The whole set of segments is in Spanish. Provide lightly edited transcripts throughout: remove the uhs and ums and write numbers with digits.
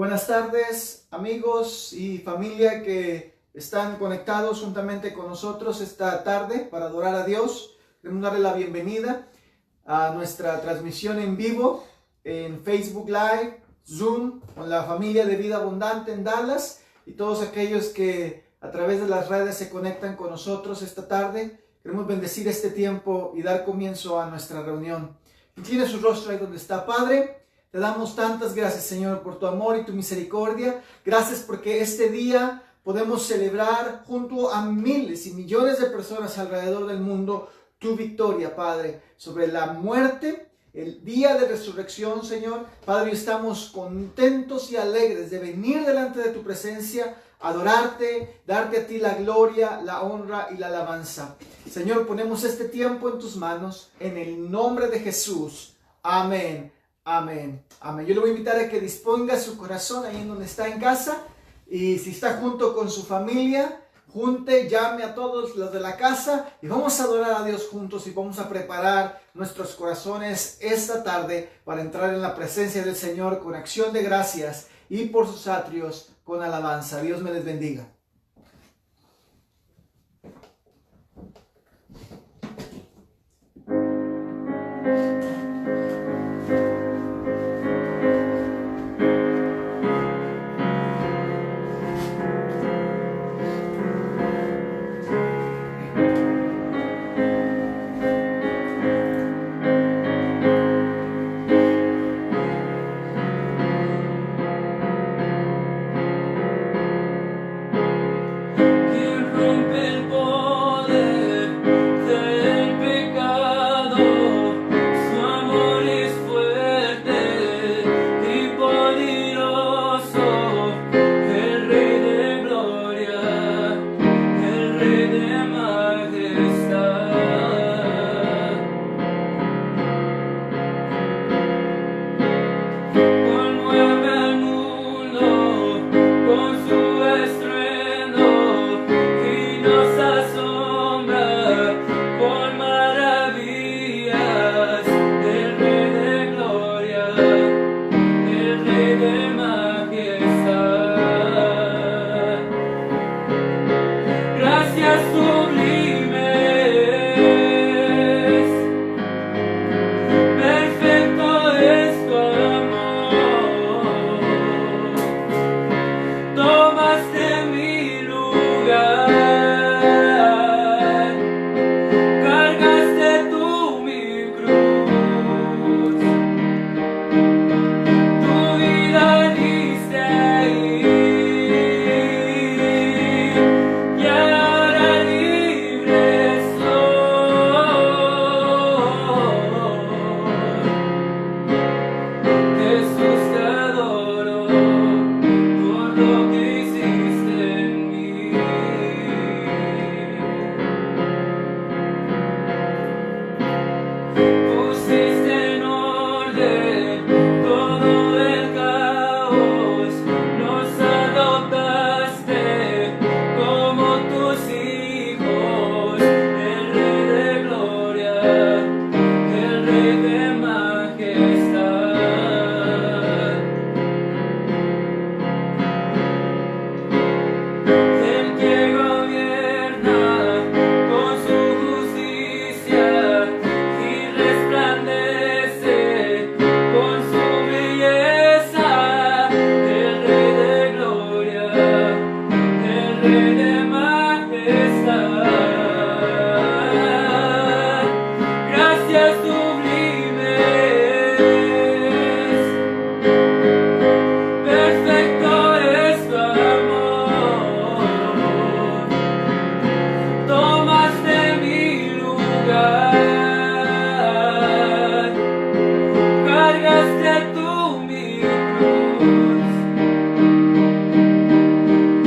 Buenas tardes, amigos y familia que están conectados juntamente con nosotros esta tarde para adorar a Dios. Queremos darle la bienvenida a nuestra transmisión en vivo en Facebook Live, Zoom, con la familia de Vida Abundante en Dallas y todos aquellos que a través de las redes se conectan con nosotros esta tarde. Queremos bendecir este tiempo y dar comienzo a nuestra reunión. Inclina su rostro ahí donde está. Padre, te damos tantas gracias, Señor, por tu amor y tu misericordia. Gracias porque este día podemos celebrar junto a miles y millones de personas alrededor del mundo tu victoria, Padre, sobre la muerte, el día de resurrección, Señor. Padre, estamos contentos y alegres de venir delante de tu presencia, adorarte, darte a ti la gloria, la honra y la alabanza. Señor, ponemos este tiempo en tus manos, en el nombre de Jesús. Amén. Amén, amén. Yo le voy a invitar a que disponga su corazón ahí en donde está en casa. Y si está junto con su familia, llame a todos los de la casa y vamos a adorar a Dios juntos y vamos a preparar nuestros corazones esta tarde para entrar en la presencia del Señor con acción de gracias y por sus atrios con alabanza. Dios me les bendiga.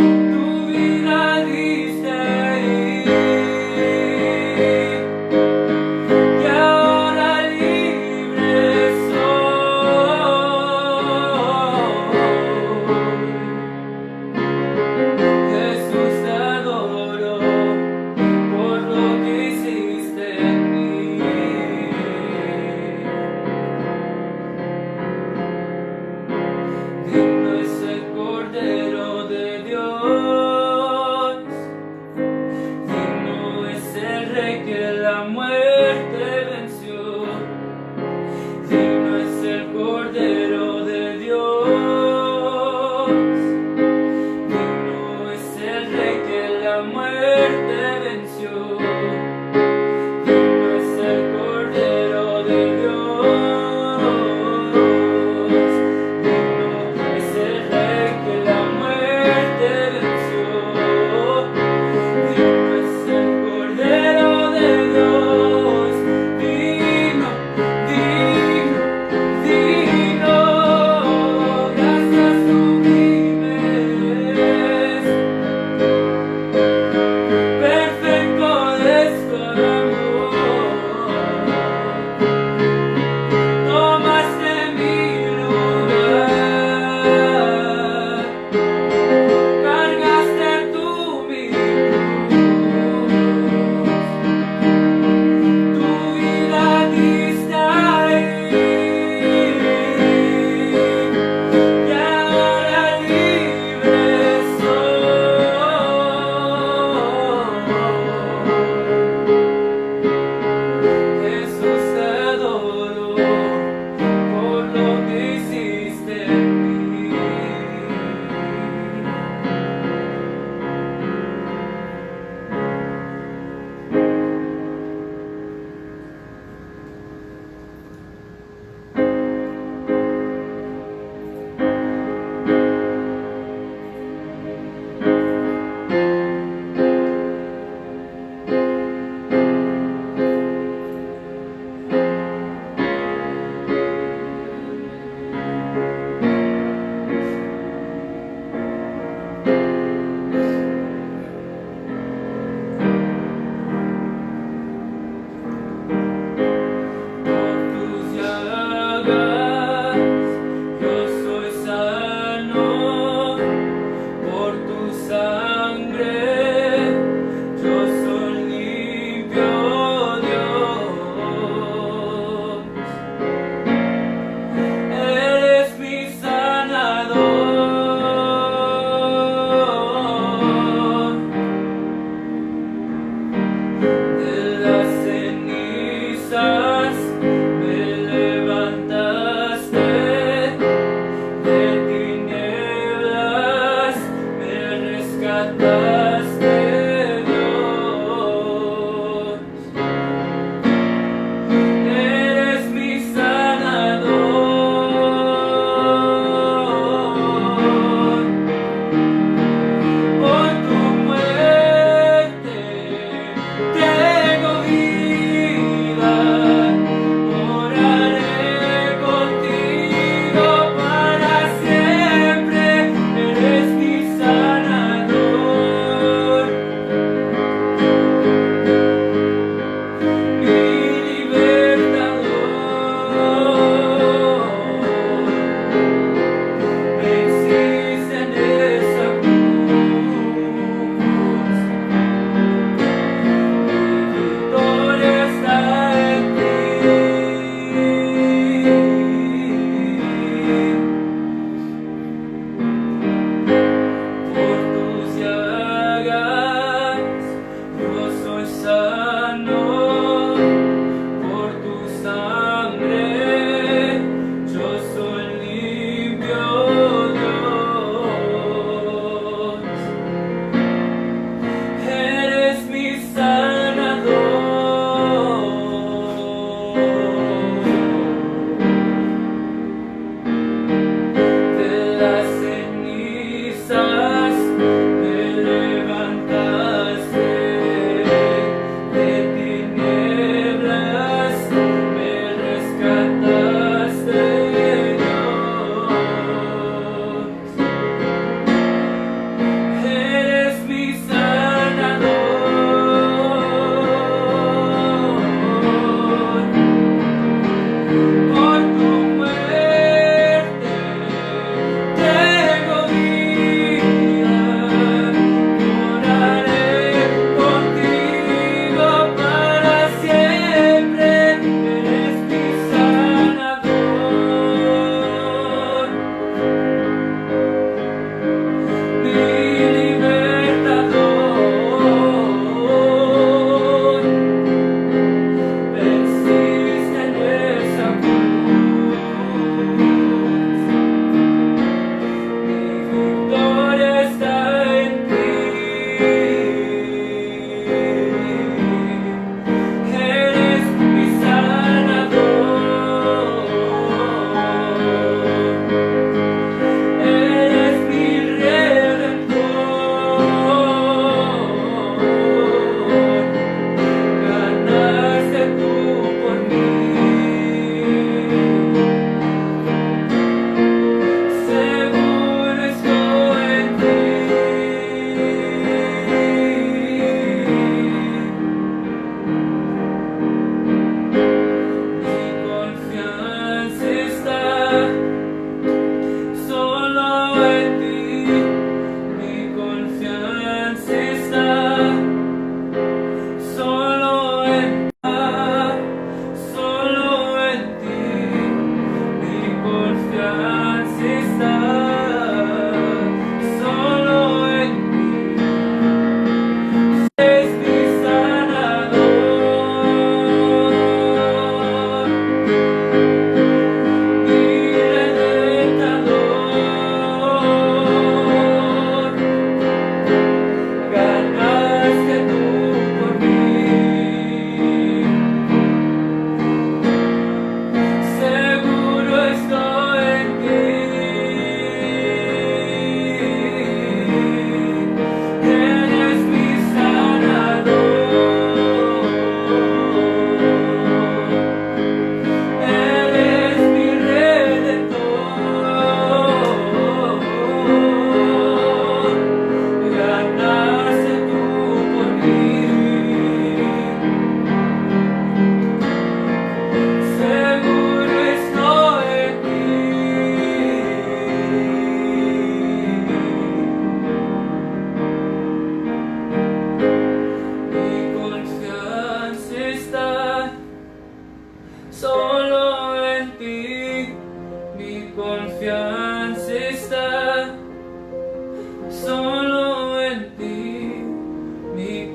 Tu vida la muerte venció. Digno es el Cordero de Dios. Digno es el Rey que la muerte venció. Digno es el Cordero de Dios. Digno, digno, digno. Gracias tú vives.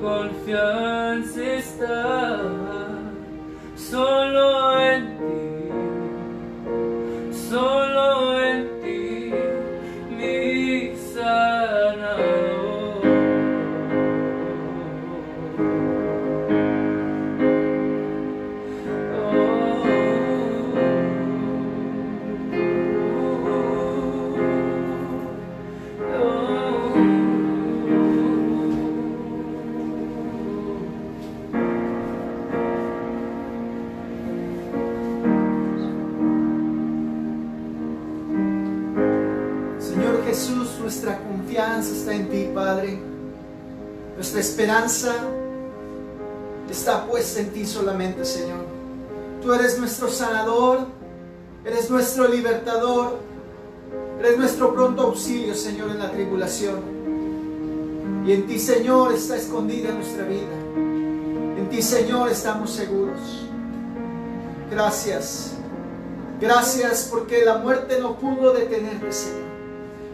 confianza está solo en ti, mi sanador. Señor Jesús, nuestra confianza está en ti, Padre. Nuestra esperanza está puesta en ti solamente, Señor. Tú eres nuestro sanador, eres nuestro libertador, eres nuestro pronto auxilio, Señor, en la tribulación. Y en ti, Señor, está escondida nuestra vida. En ti, Señor, estamos seguros. Gracias. Gracias porque la muerte no pudo detenerte, Señor.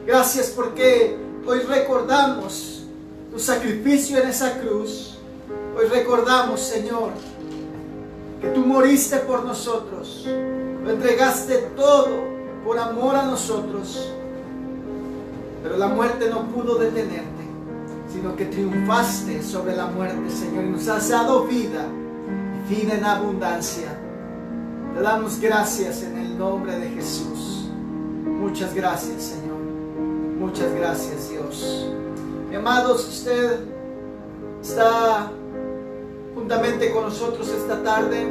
Gracias porque hoy recordamos tu sacrificio en esa cruz. Hoy recordamos, Señor, que tú moriste por nosotros. Lo entregaste todo por amor a nosotros. Pero la muerte no pudo detenerte, sino que triunfaste sobre la muerte, Señor, y nos has dado vida, vida en abundancia. Te damos gracias en el nombre de Jesús. Muchas gracias, Señor. Muchas gracias, Dios. Mi amados, usted está juntamente con nosotros esta tarde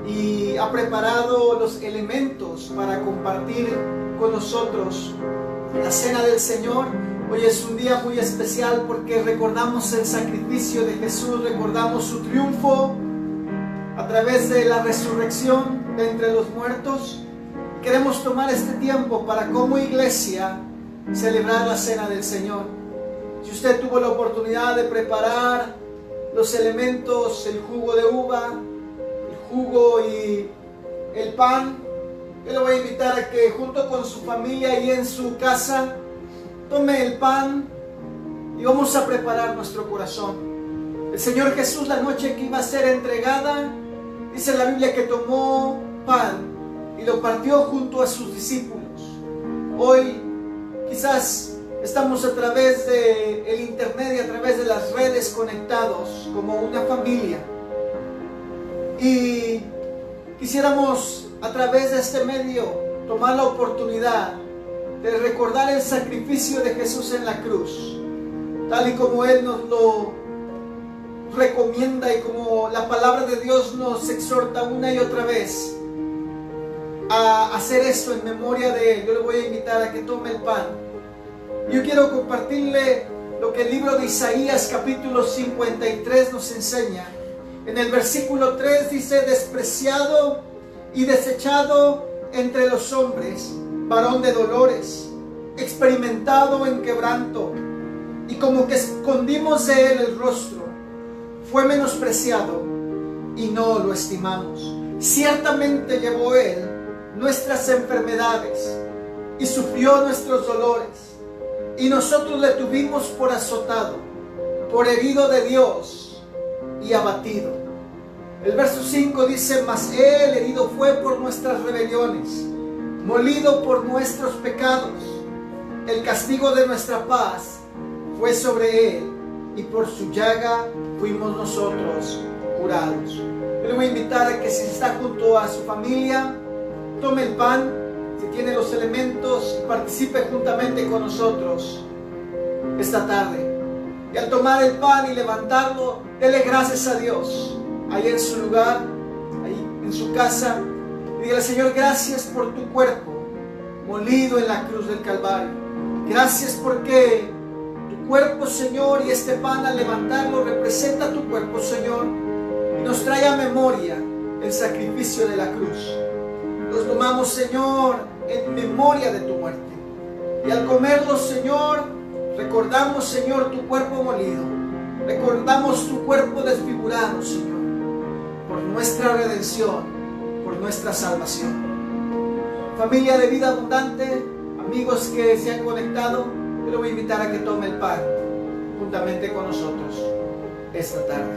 y ha preparado los elementos para compartir con nosotros la cena del Señor. Hoy es un día muy especial porque recordamos el sacrificio de Jesús, recordamos su triunfo a través de la resurrección de entre los muertos. Queremos tomar este tiempo para, como iglesia, celebrar la cena del Señor. Si usted tuvo la oportunidad de preparar los elementos, el jugo de uva, el jugo y el pan, yo le voy a invitar a que junto con su familia y en su casa tome el pan y vamos a preparar nuestro corazón. El Señor Jesús, la noche que iba a ser entregada, dice la Biblia que tomó pan y lo partió junto a sus discípulos. Hoy quizás estamos a través del internet y a través de las redes conectados como una familia. Y quisiéramos a través de este medio tomar la oportunidad de recordar el sacrificio de Jesús en la cruz, tal y como Él nos lo recomienda y como la palabra de Dios nos exhorta una y otra vez a hacer esto en memoria de Él. Yo le voy a invitar a que tome el pan. Yo quiero compartirle lo que el libro de Isaías capítulo 53 nos enseña. En el versículo 3 dice: despreciado y desechado entre los hombres, varón de dolores, experimentado en quebranto, y como que escondimos de él el rostro, fue menospreciado y no lo estimamos. Ciertamente llevó él nuestras enfermedades y sufrió nuestros dolores, y nosotros le tuvimos por azotado, por herido de Dios y abatido. El verso 5 dice: mas él herido fue por nuestras rebeliones, molido por nuestros pecados. El castigo de nuestra paz fue sobre él, y por su llaga fuimos nosotros curados. Yo le voy a invitar a que, si está junto a su familia, tome el pan, si tiene los elementos, y participe juntamente con nosotros esta tarde. Y al tomar el pan y levantarlo, dele gracias a Dios ahí en su lugar, ahí en su casa, y dígale: Señor, gracias por tu cuerpo molido en la cruz del Calvario. Gracias porque tu cuerpo, Señor, y este pan al levantarlo representa tu cuerpo, Señor, y nos trae a memoria el sacrificio de la cruz. Los tomamos, Señor, en memoria de tu muerte, y al comerlo, Señor, recordamos, Señor, tu cuerpo molido, recordamos tu cuerpo desfigurado, Señor, por nuestra redención, por nuestra salvación. Familia de Vida Abundante, amigos que se han conectado, yo le voy a invitar a que tome el pan juntamente con nosotros. esta tarde.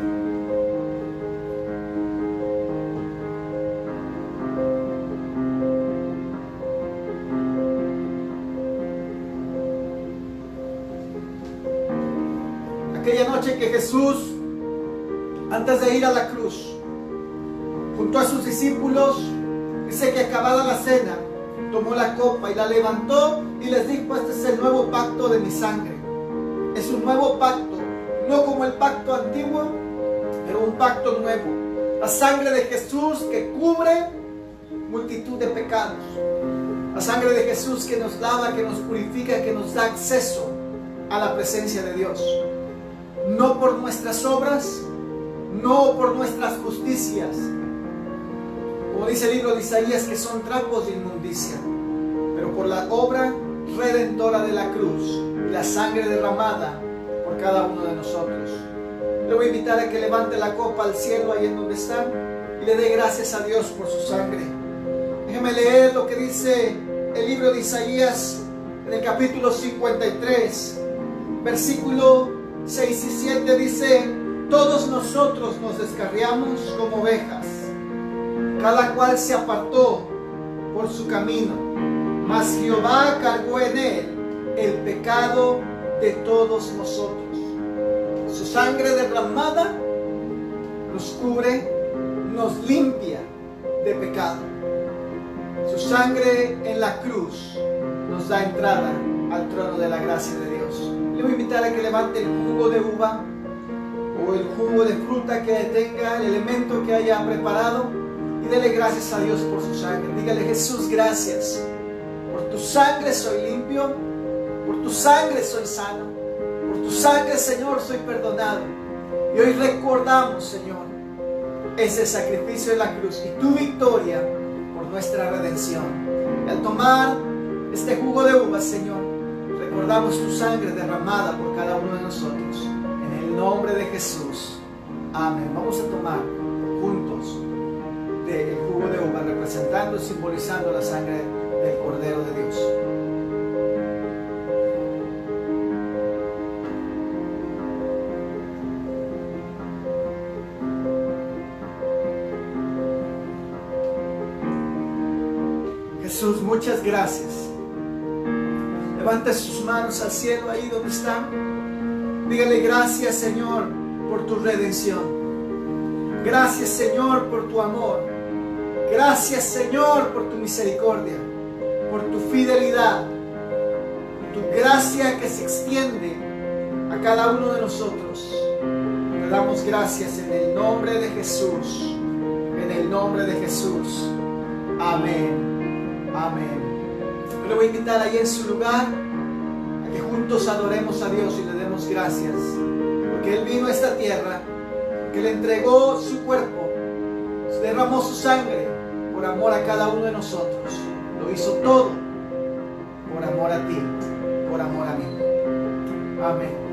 Aquella noche que Jesús, antes de ir a la cruz, junto a sus discípulos, dice que acabada la cena, tomó la copa y la levantó y les dijo: este es el nuevo pacto de mi sangre. Es un nuevo pacto, no como el pacto antiguo, pero un pacto nuevo. La sangre de Jesús que cubre multitud de pecados. La sangre de Jesús que nos lava, que nos purifica, que nos da acceso a la presencia de Dios. No por nuestras obras, no por nuestras justicias, como dice el libro de Isaías, que son trapos de inmundicia, pero por la obra redentora de la cruz, la sangre derramada por cada uno de nosotros. Le voy a invitar a que levante la copa al cielo ahí en donde está y le dé gracias a Dios por su sangre. Déjeme leer lo que dice el libro de Isaías en el capítulo 53, versículo 6 y 7. Dice: todos nosotros nos descarriamos como ovejas, cada cual se apartó por su camino, mas Jehová cargó en él el pecado de todos nosotros. Su sangre derramada nos cubre, nos limpia de pecado. Su sangre en la cruz nos da entrada al trono de la gracia de Dios. Le voy a invitar a que levante el jugo de uva o el jugo de fruta que tenga, el elemento que haya preparado, y dele gracias a Dios por su sangre. Dígale: Jesús, gracias. Por tu sangre soy limpio, por tu sangre soy sano, por tu sangre, Señor, soy perdonado. Y hoy recordamos, Señor, ese sacrificio de la cruz y tu victoria por nuestra redención. Y al tomar este jugo de uva, Señor, recordamos tu sangre derramada por cada uno de nosotros. En el nombre de Jesús. Amén. Vamos a tomar juntos del jugo de uva, representando y simbolizando la sangre del Cordero de Dios. Jesús, muchas gracias. Levante sus manos al cielo ahí donde está. Dígale: gracias, Señor, por tu redención. Gracias, Señor, por tu amor. Gracias, Señor, por tu misericordia, por tu fidelidad, por tu gracia que se extiende a cada uno de nosotros. Te damos gracias en el nombre de Jesús. En el nombre de Jesús. Amén. Amén. Yo le voy a invitar ahí en su lugar a que juntos adoremos a Dios y le demos gracias, porque Él vino a esta tierra, que le entregó su cuerpo, derramó su sangre por amor a cada uno de nosotros. Lo hizo todo por amor a ti, por amor a mí. Amén.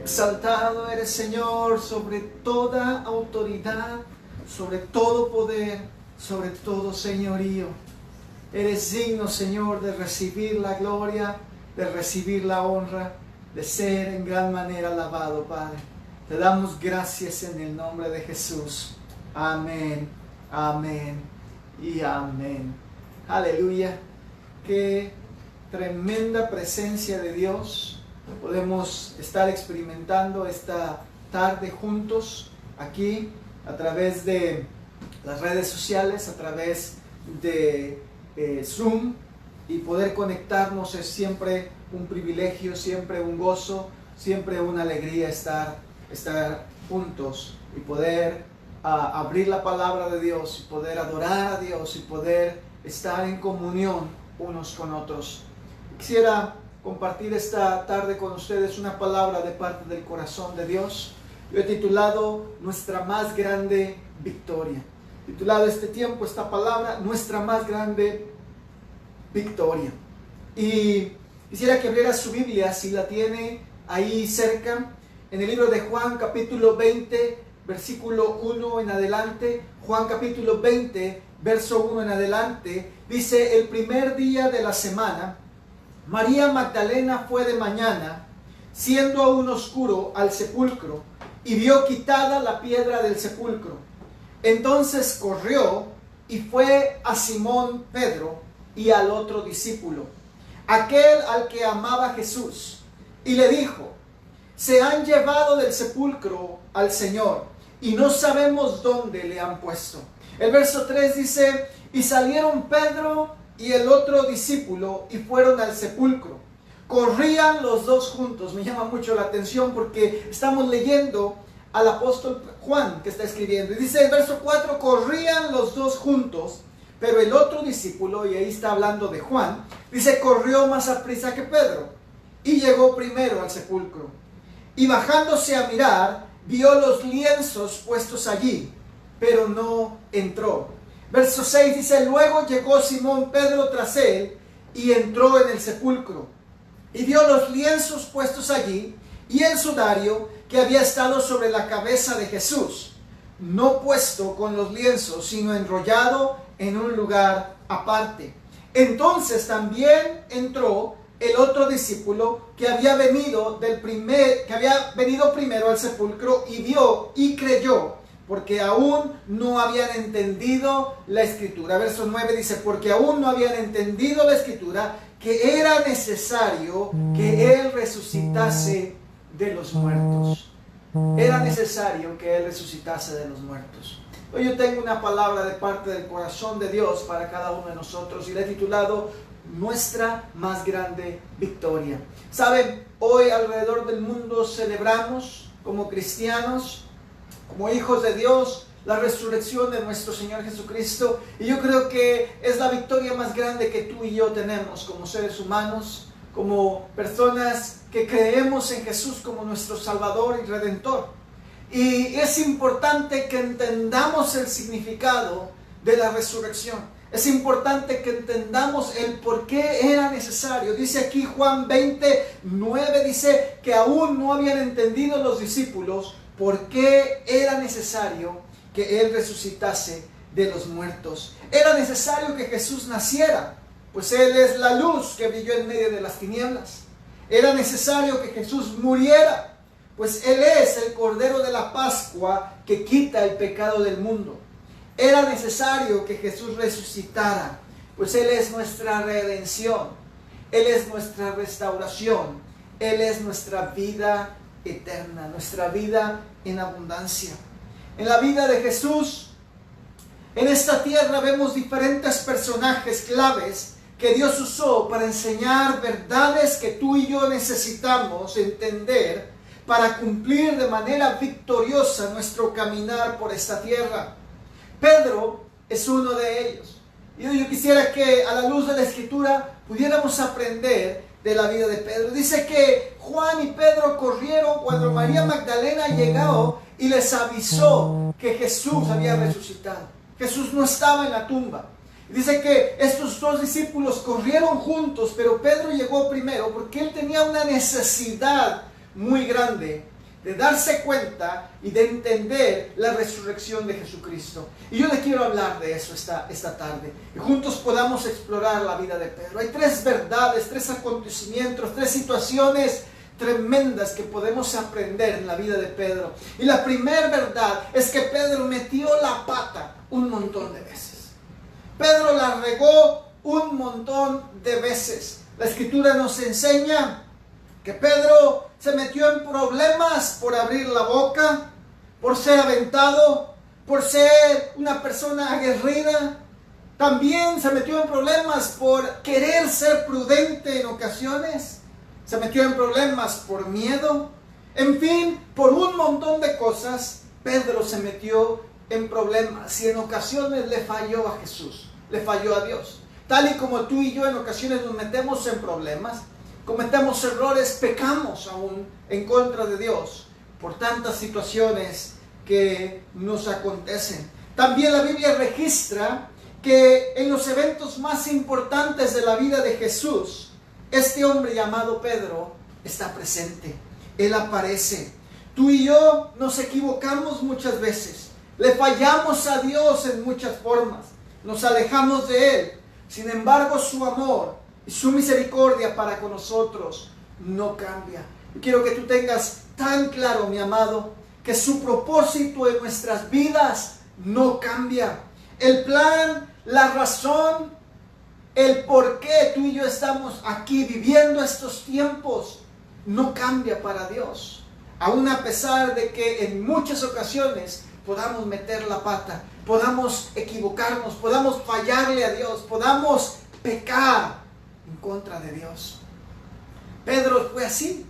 Exaltado eres, Señor, sobre toda autoridad, sobre todo poder, sobre todo señorío. Eres digno, Señor, de recibir la gloria, de recibir la honra, de ser en gran manera alabado, Padre. Te damos gracias en el nombre de Jesús. Amén, amén y amén. Aleluya. Qué tremenda presencia de Dios podemos estar experimentando esta tarde juntos aquí a través de las redes sociales, a través de Zoom, y poder conectarnos es siempre un privilegio, siempre un gozo, siempre una alegría estar juntos y poder abrir la palabra de Dios y poder adorar a Dios y poder estar en comunión unos con otros. Quisiera compartir esta tarde con ustedes una palabra de parte del corazón de Dios. Yo he titulado Nuestra más grande victoria. Titulado este tiempo, esta palabra, Nuestra más grande victoria. Y quisiera que abriera su Biblia, si la tiene ahí cerca, en el libro de Juan capítulo 20, versículo 1 en adelante. Juan capítulo 20, verso 1 en adelante, dice: el primer día de la semana, María Magdalena fue de mañana, siendo aún oscuro, al sepulcro, y vio quitada la piedra del sepulcro. Entonces corrió y fue a Simón Pedro y al otro discípulo, aquel al que amaba Jesús, y le dijo: se han llevado del sepulcro al Señor, y no sabemos dónde le han puesto. El verso 3 dice: y salieron Pedro y el otro discípulo y fueron al sepulcro. Corrían los dos juntos. Me llama mucho la atención porque estamos leyendo al apóstol Juan que está escribiendo. Y dice el verso 4: corrían los dos juntos, pero el otro discípulo, y ahí está hablando de Juan, dice: corrió más aprisa que Pedro y llegó primero al sepulcro. Y bajándose a mirar, vio los lienzos puestos allí, pero no entró. Verso 6 dice: luego llegó Simón Pedro tras él y entró en el sepulcro y vio los lienzos puestos allí y el sudario que había estado sobre la cabeza de Jesús, no puesto con los lienzos, sino enrollado en un lugar aparte. Entonces también entró el otro discípulo que había venido primero al sepulcro y vio y creyó, porque aún no habían entendido la Escritura. Verso 9 dice: porque aún no habían entendido la Escritura, que era necesario que Él resucitase de los muertos. Era necesario que Él resucitase de los muertos. Hoy yo tengo una palabra de parte del corazón de Dios para cada uno de nosotros y la he titulado Nuestra más grande victoria. Saben, hoy alrededor del mundo celebramos como cristianos, como hijos de Dios, la resurrección de nuestro Señor Jesucristo. Y yo creo que es la victoria más grande que tú y yo tenemos como seres humanos, como personas que creemos en Jesús como nuestro Salvador y Redentor. Y es importante que entendamos el significado de la resurrección. Es importante que entendamos el por qué era necesario. Dice aquí Juan 20:9, dice que aún no habían entendido los discípulos por qué era necesario que Él resucitase de los muertos. Era necesario que Jesús naciera, pues Él es la luz que brilló en medio de las tinieblas. Era necesario que Jesús muriera, pues Él es el Cordero de la Pascua que quita el pecado del mundo. Era necesario que Jesús resucitara, pues Él es nuestra redención, Él es nuestra restauración, Él es nuestra vida eterna, nuestra vida en abundancia. En la vida de Jesús, en esta tierra vemos diferentes personajes claves que Dios usó para enseñar verdades que tú y yo necesitamos entender para cumplir de manera victoriosa nuestro caminar por esta tierra. Pedro es uno de ellos. Y yo quisiera que a la luz de la Escritura pudiéramos aprender de la vida de Pedro. Dice que Juan y Pedro corrieron cuando María Magdalena llegó y les avisó que Jesús había resucitado. Jesús no estaba en la tumba. Dice que estos dos discípulos corrieron juntos, pero Pedro llegó primero porque él tenía una necesidad muy grande de darse cuenta y de entender la resurrección de Jesucristo. Y yo le quiero hablar de eso esta tarde. Y juntos podamos explorar la vida de Pedro. Hay 3 verdades, 3 acontecimientos, 3 situaciones tremendas que podemos aprender en la vida de Pedro. Y la primera verdad es que Pedro metió la pata un montón de veces. Pedro la regó un montón de veces. La Escritura nos enseña que Pedro se metió en problemas por abrir la boca, por ser aventado, por ser una persona aguerrida. También se metió en problemas por querer ser prudente en ocasiones. Se metió en problemas por miedo. En fin, por un montón de cosas, Pedro se metió en problemas y en ocasiones le falló a Jesús, le falló a Dios. Tal y como tú y yo en ocasiones nos metemos en problemas, cometemos errores, pecamos aún en contra de Dios por tantas situaciones que nos acontecen. También la Biblia registra que en los eventos más importantes de la vida de Jesús, este hombre llamado Pedro está presente. Él aparece. Tú y yo nos equivocamos muchas veces. Le fallamos a Dios en muchas formas. Nos alejamos de Él. Sin embargo, su amor y su misericordia para con nosotros no cambia. Yo quiero que tú tengas tan claro, mi amado, que su propósito en nuestras vidas no cambia. El plan, la razón, el por qué tú y yo estamos aquí viviendo estos tiempos no cambia para Dios. Aún a pesar de que en muchas ocasiones podamos meter la pata, podamos equivocarnos, podamos fallarle a Dios, podamos pecar en contra de Dios. Pedro fue así.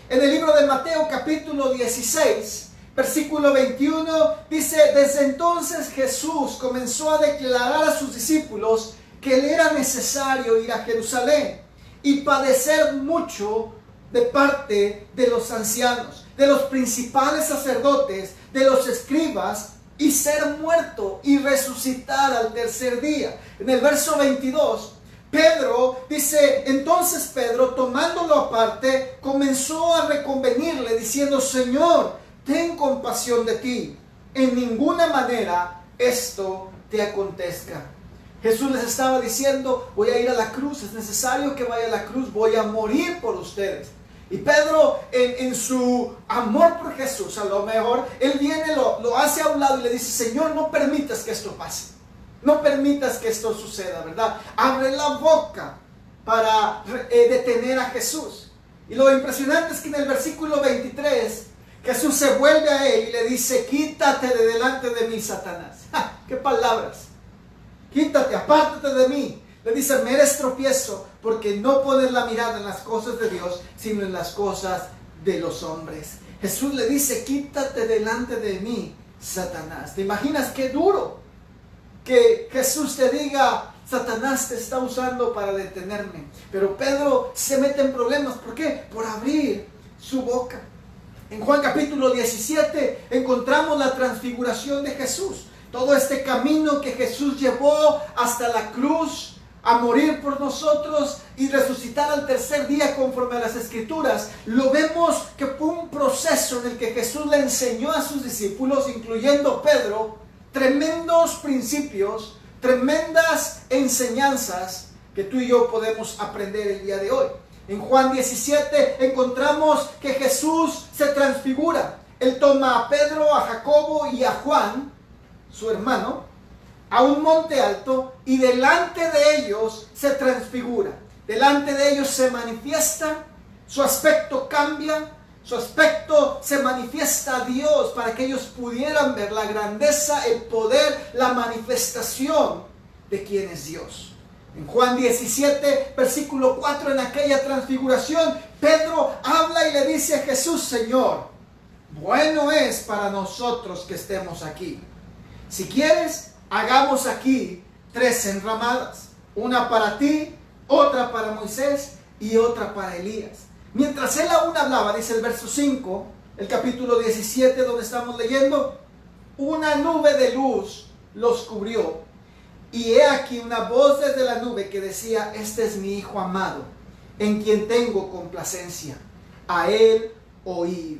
En el libro de Mateo capítulo 16, versículo 21, dice: desde entonces Jesús comenzó a declarar a sus discípulos que le era necesario ir a Jerusalén y padecer mucho de parte de los ancianos, de los principales sacerdotes, de los escribas, y ser muerto y resucitar al tercer día. En el verso 22, Pedro dice: entonces Pedro, tomándolo aparte, comenzó a reconvenirle diciendo: Señor, ten compasión de ti, en ninguna manera esto te acontezca. Jesús les estaba diciendo: voy a ir a la cruz, es necesario que vaya a la cruz, voy a morir por ustedes. Y Pedro, en su amor por Jesús, a lo mejor, él viene, lo hace a un lado y le dice: Señor, no permitas que esto pase. No permitas que esto suceda, ¿verdad? Abre la boca para detener a Jesús. Y lo impresionante es que en el versículo 23, Jesús se vuelve a él y le dice: quítate de delante de mí, Satanás. ¡Ja! ¡Qué palabras! Quítate, apártate de mí. Le dice: me eres tropiezo porque no pones la mirada en las cosas de Dios, sino en las cosas de los hombres. Jesús le dice: quítate delante de mí, Satanás. ¿Te imaginas qué duro que Jesús te diga: Satanás te está usando para detenerme? Pero Pedro se mete en problemas. ¿Por qué? Por abrir su boca. En Juan capítulo 17 encontramos la transfiguración de Jesús. Todo este camino que Jesús llevó hasta la cruz, a morir por nosotros y resucitar al tercer día conforme a las Escrituras. Lo vemos que fue un proceso en el que Jesús le enseñó a sus discípulos, incluyendo Pedro, tremendos principios, tremendas enseñanzas que tú y yo podemos aprender el día de hoy. En Juan 17 encontramos que Jesús se transfigura. Él toma a Pedro, a Jacobo y a Juan, su hermano, a un monte alto, y delante de ellos se transfigura. Delante de ellos se manifiesta, su aspecto cambia, su aspecto se manifiesta a Dios para que ellos pudieran ver la grandeza, el poder, la manifestación de quién es Dios. En Juan 17, versículo 4, en aquella transfiguración, Pedro habla y le dice a Jesús: Señor, bueno es para nosotros que estemos aquí. Si quieres, hagamos aquí 3 enramadas, una para ti, otra para Moisés y otra para Elías. Mientras él aún hablaba, dice el verso 5, el capítulo 17 donde estamos leyendo, una nube de luz los cubrió, y he aquí una voz desde la nube que decía: este es mi Hijo amado, en quien tengo complacencia, a él oíd.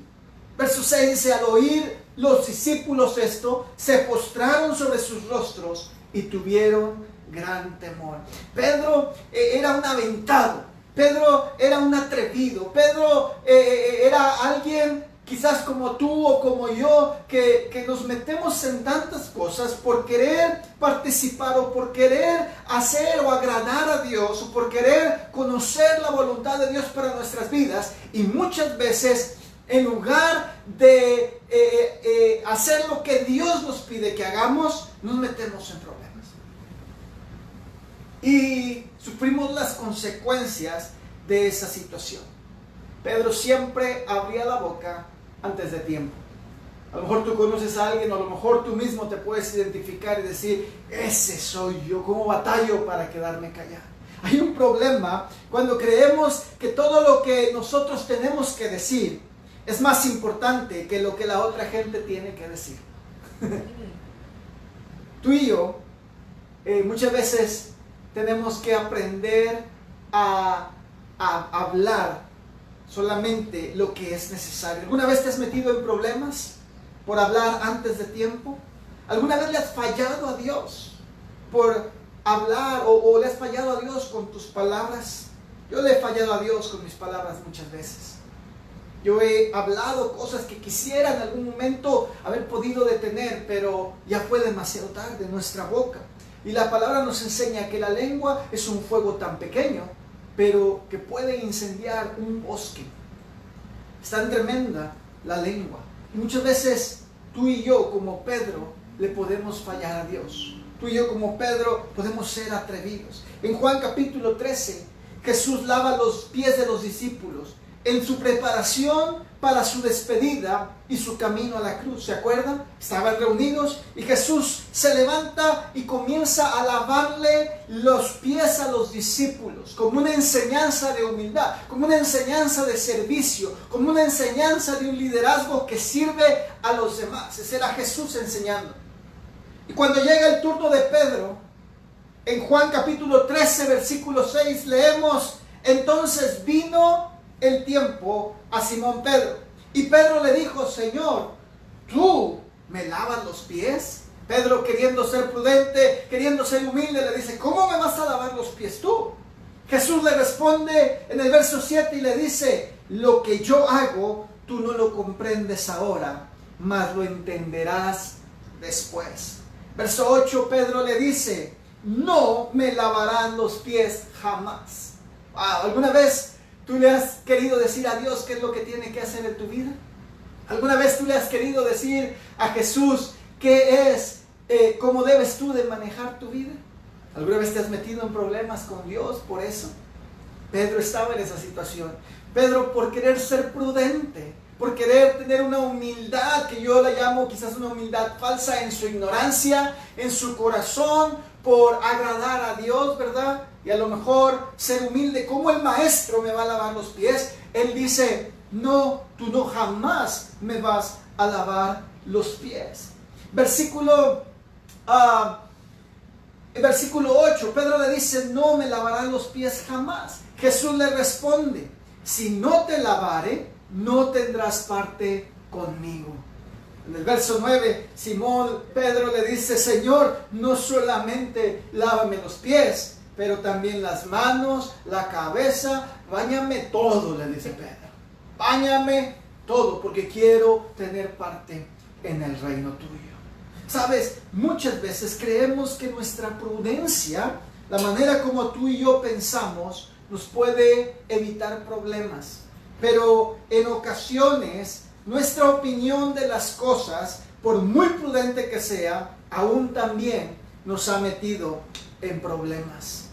Verso 6 dice, al oír los discípulos esto, se postraron sobre sus rostros y tuvieron gran temor. Pedro era un aventado, Pedro era un atrevido, Pedro era alguien quizás como tú o como yo, que nos metemos en tantas cosas por querer participar o por querer hacer o agradar a Dios o por querer conocer la voluntad de Dios para nuestras vidas, y muchas veces en lugar de hacer lo que Dios nos pide que hagamos, nos metemos en problemas y sufrimos las consecuencias de esa situación. Pedro siempre abría la boca antes de tiempo. A lo mejor tú conoces a alguien, o a lo mejor tú mismo te puedes identificar y decir, ese soy yo, ¿cómo batallo para quedarme callado? Hay un problema cuando creemos que todo lo que nosotros tenemos que decir es más importante que lo que la otra gente tiene que decir. Tú y yo muchas veces tenemos que aprender a hablar solamente lo que es necesario. ¿Alguna vez te has metido en problemas por hablar antes de tiempo? ¿Alguna vez le has fallado a Dios por hablar o le has fallado a Dios con tus palabras? Yo le he fallado a Dios con mis palabras muchas veces. Yo he hablado cosas que quisiera en algún momento haber podido detener, pero ya fue demasiado tarde. Nuestra boca. Y la palabra nos enseña que la lengua es un fuego tan pequeño, pero que puede incendiar un bosque. Es tan tremenda la lengua. Y muchas veces tú y yo, como Pedro, le podemos fallar a Dios. Tú y yo, como Pedro, podemos ser atrevidos. En Juan capítulo 13, Jesús lava los pies de los discípulos en su preparación para su despedida y su camino a la cruz. ¿Se acuerdan? Estaban reunidos y Jesús se levanta y comienza a lavarle los pies a los discípulos como una enseñanza de humildad, como una enseñanza de servicio, como una enseñanza de un liderazgo que sirve a los demás. Ese era Jesús enseñando. Y cuando llega el turno de Pedro, en Juan capítulo 13, versículo 6, leemos: entonces vino el tiempo a Simón Pedro, y Pedro le dijo: Señor, ¿tú me lavas los pies? Pedro, queriendo ser prudente, queriendo ser humilde, le dice: ¿cómo me vas a lavar los pies tú? Jesús le responde en el verso 7 y le dice: lo que yo hago, tú no lo comprendes ahora, mas lo entenderás después. Verso 8, Pedro le dice: no me lavarán los pies jamás. ¿Alguna vez tú le has querido decir a Dios qué es lo que tiene que hacer en tu vida? ¿Alguna vez tú le has querido decir a Jesús qué es, cómo debes tú de manejar tu vida? ¿Alguna vez te has metido en problemas con Dios por eso? Pedro estaba en esa situación. Pedro, por querer ser prudente, por querer tener una humildad, que yo la llamo quizás una humildad falsa, en su ignorancia, en su corazón, por agradar a Dios, ¿verdad? Y a lo mejor ser humilde, ¿cómo el maestro me va a lavar los pies? Él dice: no, tú no jamás me vas a lavar los pies. Versículo 8, Pedro le dice: no me lavarán los pies jamás. Jesús le responde: si no te lavare, no tendrás parte conmigo. En el verso 9, Simón Pedro le dice: Señor, no solamente lávame los pies, pero también las manos, la cabeza, báñame todo, le dice Pedro. Báñame todo, porque quiero tener parte en el reino tuyo. Sabes, muchas veces creemos que nuestra prudencia, la manera como tú y yo pensamos, nos puede evitar problemas. Pero en ocasiones, nuestra opinión de las cosas, por muy prudente que sea, aún también nos ha metido en problemas.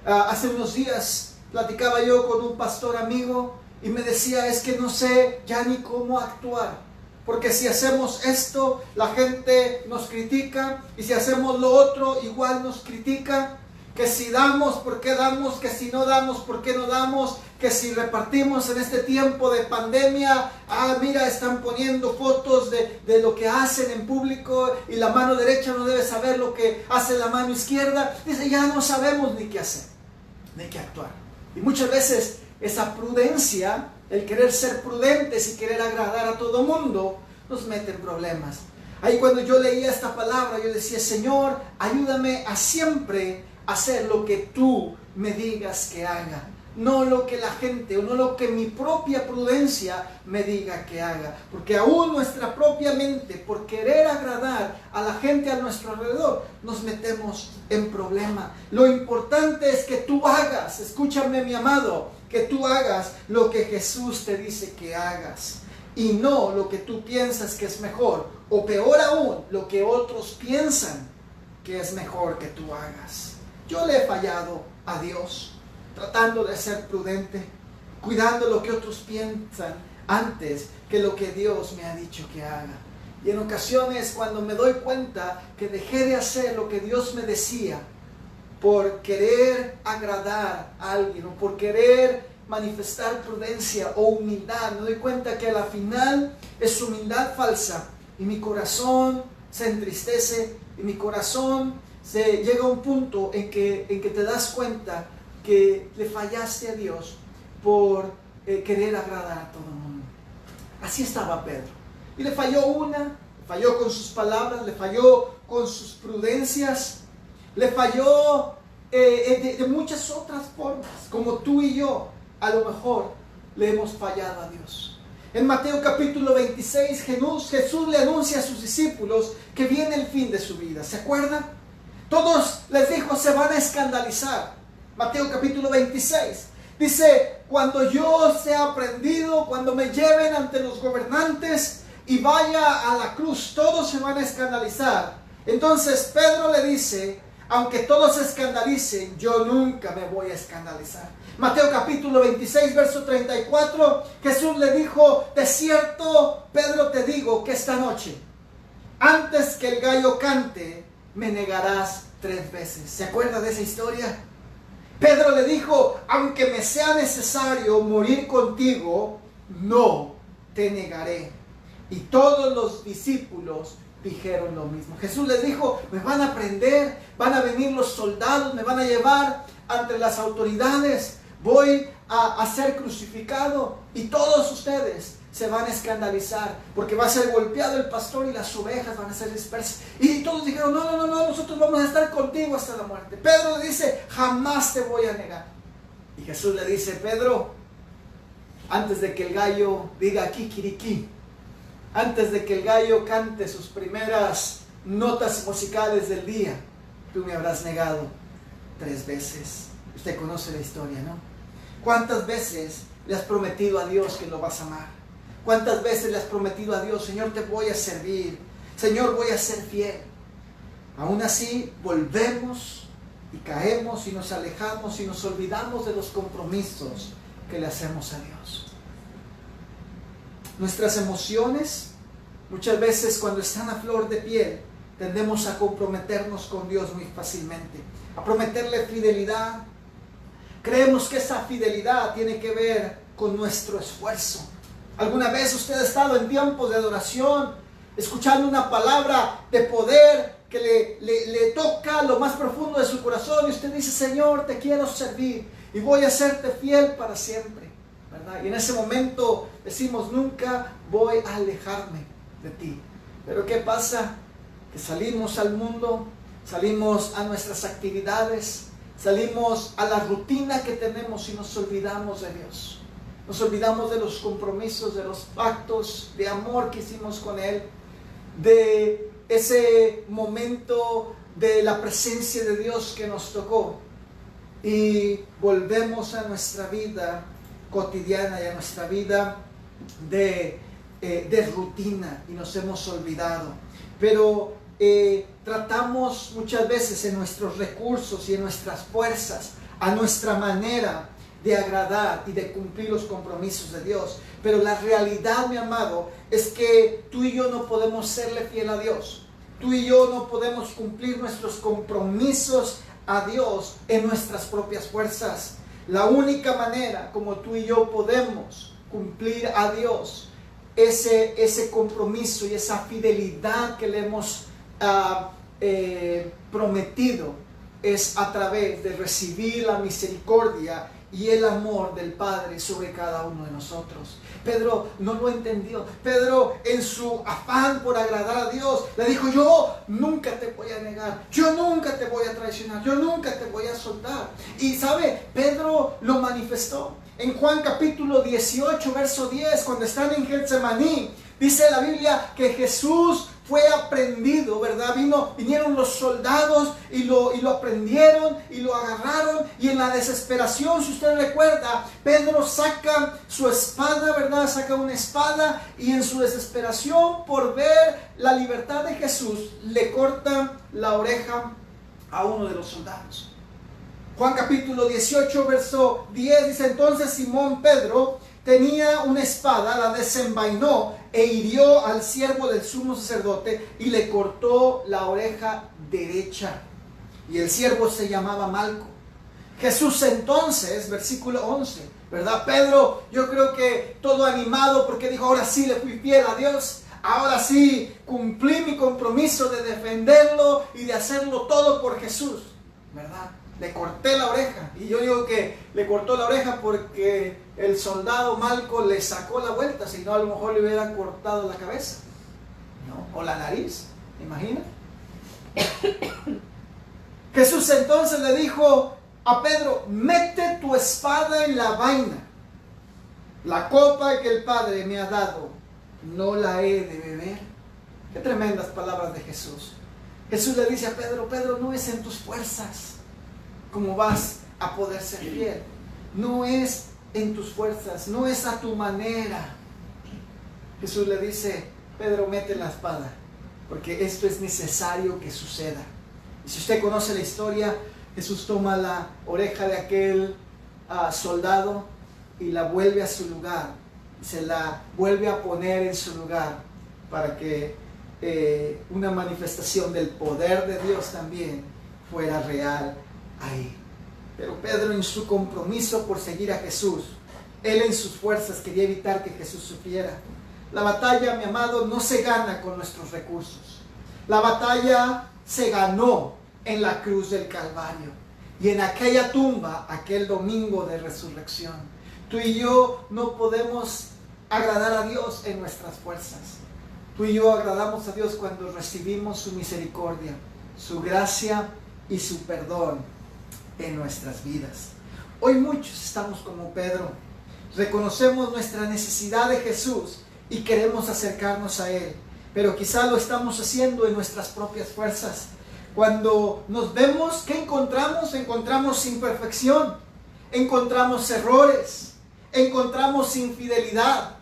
Hace unos días platicaba yo con un pastor amigo y me decía: es que no sé ya ni cómo actuar, porque si hacemos esto, la gente nos critica, y si hacemos lo otro, igual nos critica. Que si damos, ¿por qué damos? Que si no damos, ¿por qué no damos? Que si repartimos en este tiempo de pandemia, mira, están poniendo fotos de lo que hacen en público, y la mano derecha no debe saber lo que hace la mano izquierda. Dice: ya no sabemos ni qué hacer, ni qué actuar. Y muchas veces esa prudencia el querer ser prudentes y querer agradar a todo mundo, nos mete en problemas. Ahí cuando yo leía esta palabra, yo decía, Señor, ayúdame a siempre hacer lo que tú me digas que haga. No lo que la gente o no lo que mi propia prudencia me diga que haga. Porque aún nuestra propia mente, por querer agradar a la gente a nuestro alrededor, nos metemos en problema. Lo importante es que tú hagas, escúchame mi amado, que tú hagas lo que Jesús te dice que hagas. Y no lo que tú piensas que es mejor. O peor aún, lo que otros piensan que es mejor que tú hagas. Yo le he fallado a Dios, tratando de ser prudente, cuidando lo que otros piensan antes que lo que Dios me ha dicho que haga. Y en ocasiones cuando me doy cuenta que dejé de hacer lo que Dios me decía por querer agradar a alguien o por querer manifestar prudencia o humildad, me doy cuenta que a la final es humildad falsa y mi corazón se entristece y mi corazón se llega a un punto en que te das cuenta que le fallaste a Dios por querer agradar a todo el mundo. Así estaba Pedro. Y le falló le falló con sus palabras, le falló con sus prudencias, le falló de muchas otras formas, como tú y yo a lo mejor le hemos fallado a Dios. En Mateo capítulo 26, Jesús le anuncia a sus discípulos que viene el fin de su vida. ¿Se acuerdan? Todos les dijo, se van a escandalizar. Mateo capítulo 26 dice, cuando yo sea prendido, cuando me lleven ante los gobernantes y vaya a la cruz, todos se van a escandalizar. Entonces Pedro le dice, aunque todos se escandalicen, yo nunca me voy a escandalizar. Mateo capítulo 26, verso 34, Jesús le dijo, de cierto, Pedro, te digo que esta noche, antes que el gallo cante, me negarás 3 veces. ¿Se acuerda de esa historia? Pedro le dijo, aunque me sea necesario morir contigo, no te negaré. Y todos los discípulos dijeron lo mismo. Jesús les dijo, me van a prender, van a venir los soldados, me van a llevar ante las autoridades, voy a ser crucificado y todos ustedes se van a escandalizar porque va a ser golpeado el pastor y las ovejas van a ser dispersas. Y todos dijeron, no, nosotros vamos a estar contigo hasta la muerte. Pedro le dice, jamás te voy a negar. Y Jesús le dice, Pedro, antes de que el gallo diga kikiriki, antes de que el gallo cante sus primeras notas musicales del día, tú me habrás negado 3 veces. Usted conoce la historia, ¿no? ¿Cuántas veces le has prometido a Dios que lo vas a amar? ¿Cuántas veces le has prometido a Dios, Señor, te voy a servir, Señor, voy a ser fiel? Aún así, volvemos y caemos y nos alejamos y nos olvidamos de los compromisos que le hacemos a Dios. Nuestras emociones, muchas veces cuando están a flor de piel, tendemos a comprometernos con Dios muy fácilmente, a prometerle fidelidad. Creemos que esa fidelidad tiene que ver con nuestro esfuerzo. ¿Alguna vez usted ha estado en tiempos de adoración, escuchando una palabra de poder que le toca lo más profundo de su corazón y usted dice, Señor, te quiero servir y voy a serte fiel para siempre, ¿verdad? Y en ese momento decimos, nunca voy a alejarme de ti. Pero ¿qué pasa? Que salimos al mundo, salimos a nuestras actividades, salimos a la rutina que tenemos y nos olvidamos de Dios. Nos olvidamos de los compromisos, de los pactos de amor que hicimos con Él, de ese momento de la presencia de Dios que nos tocó. Y volvemos a nuestra vida cotidiana y a nuestra vida de rutina y nos hemos olvidado. Pero tratamos muchas veces en nuestros recursos y en nuestras fuerzas, a nuestra manera de agradar y de cumplir los compromisos de Dios. Pero la realidad, mi amado, es que tú y yo no podemos serle fiel a Dios. Tú y yo no podemos cumplir nuestros compromisos a Dios en nuestras propias fuerzas. La única manera como tú y yo podemos cumplir a Dios ese compromiso y esa fidelidad que le hemos prometido es a través de recibir la misericordia y el amor del Padre sobre cada uno de nosotros. Pedro no lo entendió. Pedro, en su afán por agradar a Dios, le dijo: yo nunca te voy a negar, yo nunca te voy a traicionar, yo nunca te voy a soltar. Y sabe, Pedro lo manifestó. En Juan capítulo 18, verso 10, cuando están en Getsemaní, dice la Biblia que Jesús fue aprendido, ¿verdad? Vinieron los soldados y lo aprendieron y lo agarraron, y en la desesperación, si usted recuerda, Pedro saca su espada, ¿verdad? Saca una espada, y en su desesperación por ver la libertad de Jesús, le corta la oreja a uno de los soldados. Juan capítulo 18, verso 10 dice: entonces Simón Pedro tenía una espada, la desenvainó e hirió al siervo del sumo sacerdote y le cortó la oreja derecha. Y el siervo se llamaba Malco. Jesús entonces, versículo 11, ¿verdad? Pedro, yo creo que todo animado, porque dijo: ahora sí le fui fiel a Dios, ahora sí cumplí mi compromiso de defenderlo y de hacerlo todo por Jesús, ¿verdad? Le corté la oreja. Y yo digo que le cortó la oreja porque el soldado Malco le sacó la vuelta, si no a lo mejor le hubiera cortado la cabeza, ¿no? O la nariz, ¿imagina? Jesús entonces le dijo a Pedro: mete tu espada en la vaina. La copa que el Padre me ha dado, no la he de beber. Qué tremendas palabras de Jesús. Jesús le dice a Pedro: Pedro, no es en tus fuerzas cómo vas a poder ser fiel. No es en tus fuerzas, no es a tu manera. Jesús le dice: Pedro, mete la espada, porque esto es necesario que suceda. Y si usted conoce la historia, Jesús toma la oreja de aquel soldado y la vuelve a su lugar, se la vuelve a poner en su lugar, para que una manifestación del poder de Dios también fuera real ahí. Pero Pedro, en su compromiso por seguir a Jesús, él en sus fuerzas quería evitar que Jesús sufriera. La batalla, mi amado, no se gana con nuestros recursos. La batalla se ganó en la cruz del Calvario y en aquella tumba, aquel domingo de resurrección. Tú y yo no podemos agradar a Dios en nuestras fuerzas. Tú y yo agradamos a Dios cuando recibimos su misericordia, su gracia y su perdón en nuestras vidas. Hoy muchos estamos como Pedro. Reconocemos nuestra necesidad de Jesús y queremos acercarnos a Él, pero quizá lo estamos haciendo en nuestras propias fuerzas. Cuando nos vemos, ¿qué encontramos? Encontramos imperfección, encontramos errores, encontramos infidelidad,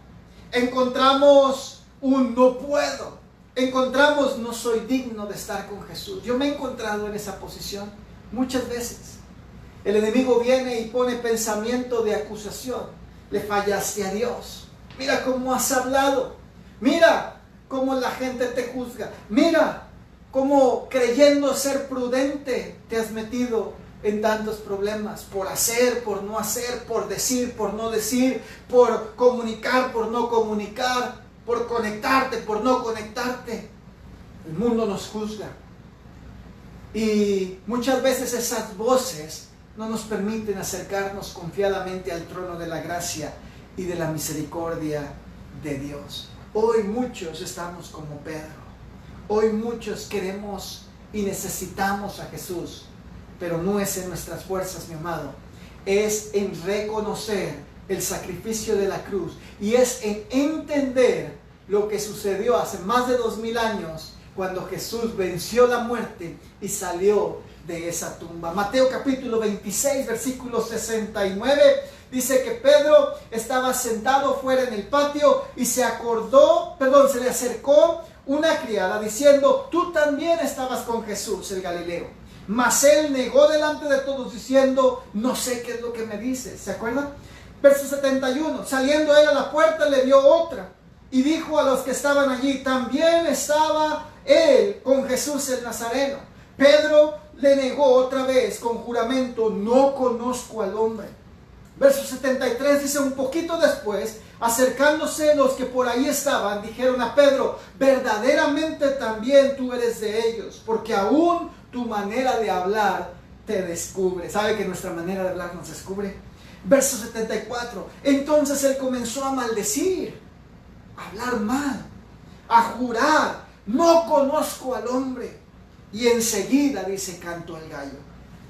encontramos un no puedo, encontramos no soy digno de estar con Jesús. Yo me he encontrado en esa posición muchas veces. El enemigo viene y pone pensamiento de acusación. Le fallaste a Dios. Mira cómo has hablado. Mira cómo la gente te juzga. Mira cómo, creyendo ser prudente, te has metido en tantos problemas. Por hacer, por no hacer, por decir, por no decir, por comunicar, por no comunicar, por conectarte, por no conectarte. El mundo nos juzga. Y muchas veces esas voces no nos permiten acercarnos confiadamente al trono de la gracia y de la misericordia de Dios. Hoy muchos estamos como Pedro. Hoy muchos queremos y necesitamos a Jesús, pero no es en nuestras fuerzas, mi amado. Es en reconocer el sacrificio de la cruz y es en entender lo que sucedió hace más de 2000 años, cuando Jesús venció la muerte y salió de esa tumba. Mateo capítulo 26, versículo 69, dice que Pedro estaba sentado fuera en el patio y se le acercó una criada diciendo: tú también estabas con Jesús el Galileo. Mas él negó delante de todos diciendo: no sé qué es lo que me dices. ¿Se acuerdan? Verso 71, saliendo él a la puerta le dio otra y dijo a los que estaban allí: también estaba él con Jesús el Nazareno. Pedro le negó otra vez con juramento: no conozco al hombre. Verso 73 dice: un poquito después, acercándose los que por ahí estaban, dijeron a Pedro: verdaderamente también tú eres de ellos, porque aún tu manera de hablar te descubre. ¿Sabe que nuestra manera de hablar nos descubre? Verso 74. Entonces él comenzó a maldecir, a hablar mal, a jurar: no conozco al hombre. Y enseguida, dice, cantó el gallo.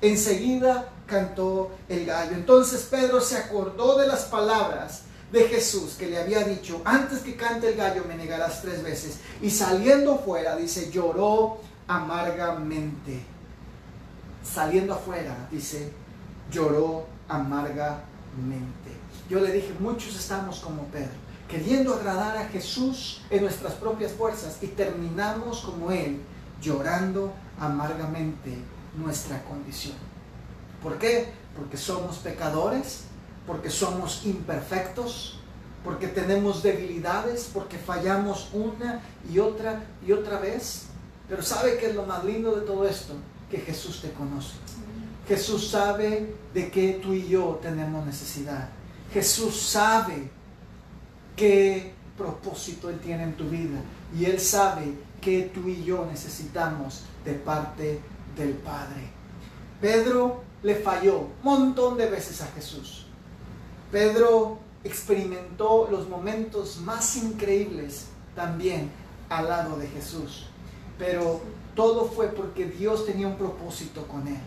Enseguida cantó el gallo. Entonces Pedro se acordó de las palabras de Jesús que le había dicho: antes que cante el gallo me negarás 3 veces. Y saliendo fuera, dice, lloró amargamente. Saliendo afuera, dice, lloró amargamente. Yo le dije, muchos estamos como Pedro, queriendo agradar a Jesús en nuestras propias fuerzas, y terminamos como Él, llorando amargamente nuestra condición. ¿Por qué? Porque somos pecadores, porque somos imperfectos, porque tenemos debilidades, porque fallamos una y otra vez. Pero ¿sabe qué es lo más lindo de todo esto? Que Jesús te conoce. Jesús sabe de qué tú y yo tenemos necesidad. Jesús sabe qué propósito Él tiene en tu vida, y Él sabe que tú y yo necesitamos de parte del Padre. Pedro le falló un montón de veces a Jesús. Pedro experimentó los momentos más increíbles también al lado de Jesús, pero todo fue porque Dios tenía un propósito con él.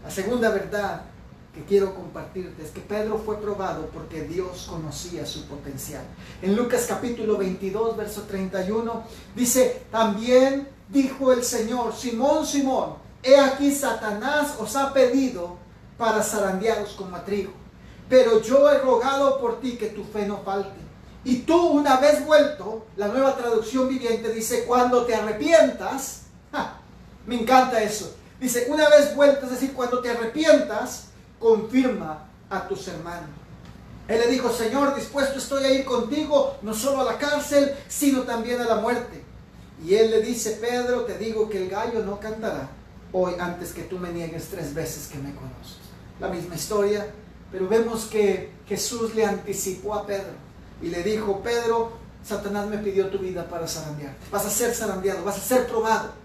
La segunda verdad que quiero compartirte es que Pedro fue probado porque Dios conocía su potencial. En Lucas capítulo 22, verso 31, dice: también dijo el Señor: Simón, Simón, he aquí Satanás os ha pedido para zarandearos como a trigo, pero yo he rogado por ti que tu fe no falte. Y tú, una vez vuelto, la Nueva Traducción Viviente dice: cuando te arrepientas. Me encanta eso. Dice: una vez vuelto, es decir, cuando te arrepientas, confirma a tus hermanos. Él le dijo: Señor, dispuesto estoy a ir contigo, no solo a la cárcel, sino también a la muerte. Y él le dice: Pedro, te digo que el gallo no cantará hoy antes que tú me niegues 3 veces que me conoces. La misma historia, pero vemos que Jesús le anticipó a Pedro y le dijo: Pedro, Satanás me pidió tu vida para zarandearte. Vas a ser zarandeado, vas a ser probado.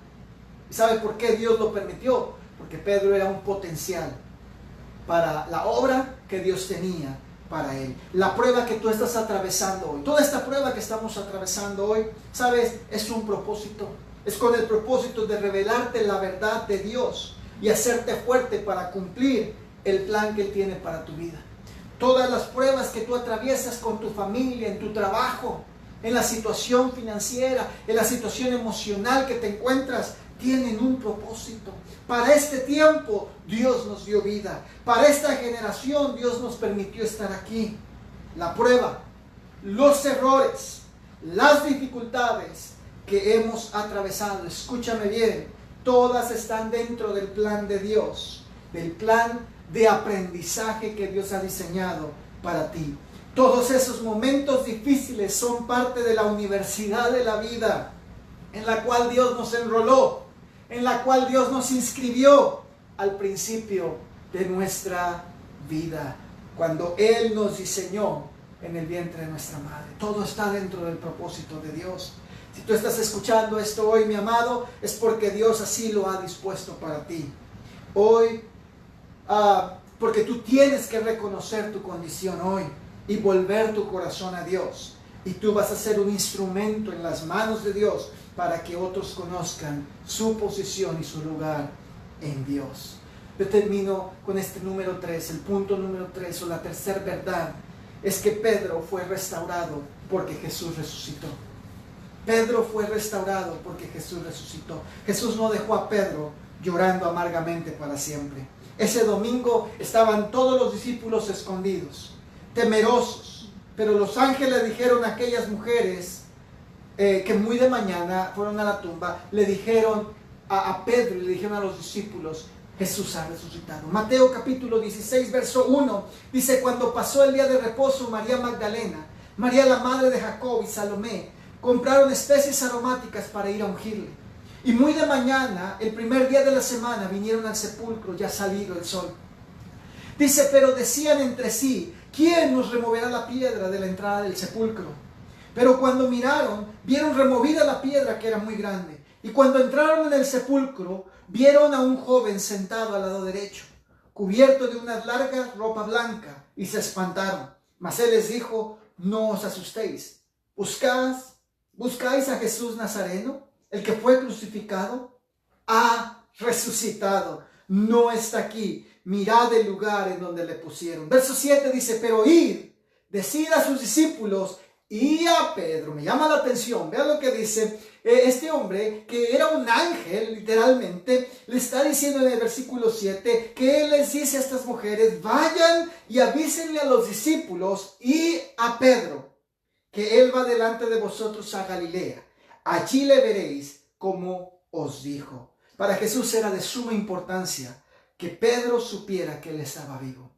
¿Y sabe por qué Dios lo permitió? Porque Pedro era un potencial para la obra que Dios tenía para él. La prueba que tú estás atravesando hoy, toda esta prueba que estamos atravesando hoy, ¿sabes? Es un propósito. Es con el propósito de revelarte la verdad de Dios y hacerte fuerte para cumplir el plan que Él tiene para tu vida. Todas las pruebas que tú atraviesas con tu familia, en tu trabajo, en la situación financiera, en la situación emocional que te encuentras, tienen un propósito. Para este tiempo Dios nos dio vida. Para esta generación Dios nos permitió estar aquí. La prueba, los errores, las dificultades que hemos atravesado, escúchame bien, todas están dentro del plan de Dios, del plan de aprendizaje que Dios ha diseñado para ti. Todos esos momentos difíciles son parte de la universidad de la vida, en la cual Dios nos enroló, en la cual Dios nos inscribió al principio de nuestra vida, cuando Él nos diseñó en el vientre de nuestra madre. Todo está dentro del propósito de Dios. Si tú estás escuchando esto hoy, mi amado, es porque Dios así lo ha dispuesto para ti. Hoy, porque tú tienes que reconocer tu condición hoy y volver tu corazón a Dios. Y tú vas a ser un instrumento en las manos de Dios para que otros conozcan su posición y su lugar en Dios. Yo termino con este número 3, el punto número 3, o la tercera verdad, es que Pedro fue restaurado porque Jesús resucitó. Pedro fue restaurado porque Jesús resucitó. Jesús no dejó a Pedro llorando amargamente para siempre. Ese domingo estaban todos los discípulos escondidos, temerosos, pero los ángeles dijeron a aquellas mujeres que muy de mañana fueron a la tumba, le dijeron a Pedro y le dijeron a los discípulos: Jesús ha resucitado. Mateo capítulo 16, verso 1, dice: cuando pasó el día de reposo, María Magdalena, María la madre de Jacob y Salomé compraron especies aromáticas para ir a ungirle. Y muy de mañana, el primer día de la semana, vinieron al sepulcro ya salido el sol. Dice: pero decían entre sí: ¿quién nos removerá la piedra de la entrada del sepulcro? Pero cuando miraron, vieron removida la piedra, que era muy grande. Y cuando entraron en el sepulcro, vieron a un joven sentado al lado derecho, cubierto de una larga ropa blanca, y se espantaron. Mas él les dijo: no os asustéis. ¿Buscáis a Jesús Nazareno, el que fue crucificado? Ha resucitado, no está aquí. Mirad el lugar en donde le pusieron. Verso 7 dice: pero id, decid a sus discípulos y a Pedro. Me llama la atención, vean lo que dice este hombre, que era un ángel, literalmente, le está diciendo en el versículo 7, que él les dice a estas mujeres: vayan y avísenle a los discípulos y a Pedro, que él va delante de vosotros a Galilea. Allí le veréis como os dijo. Para Jesús era de suma importancia que Pedro supiera que él estaba vivo.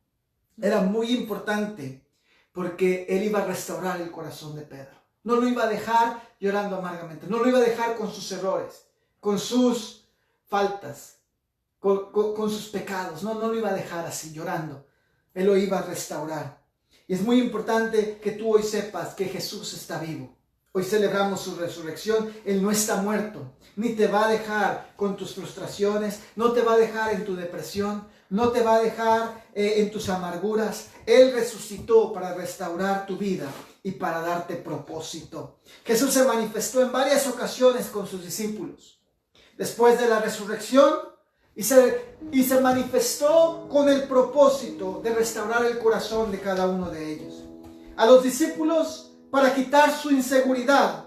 Era muy importante porque él iba a restaurar el corazón de Pedro. No lo iba a dejar llorando amargamente. No lo iba a dejar con sus errores, con sus faltas, con sus pecados. No lo iba a dejar así llorando. Él lo iba a restaurar. Y es muy importante que tú hoy sepas que Jesús está vivo. Hoy celebramos su resurrección. Él no está muerto, ni te va a dejar con tus frustraciones, no te va a dejar en tu depresión, no te va a dejar en tus amarguras. Él resucitó para restaurar tu vida y para darte propósito. Jesús se manifestó en varias ocasiones con sus discípulos después de la resurrección y se manifestó con el propósito de restaurar el corazón de cada uno de ellos. A los discípulos, para quitar su inseguridad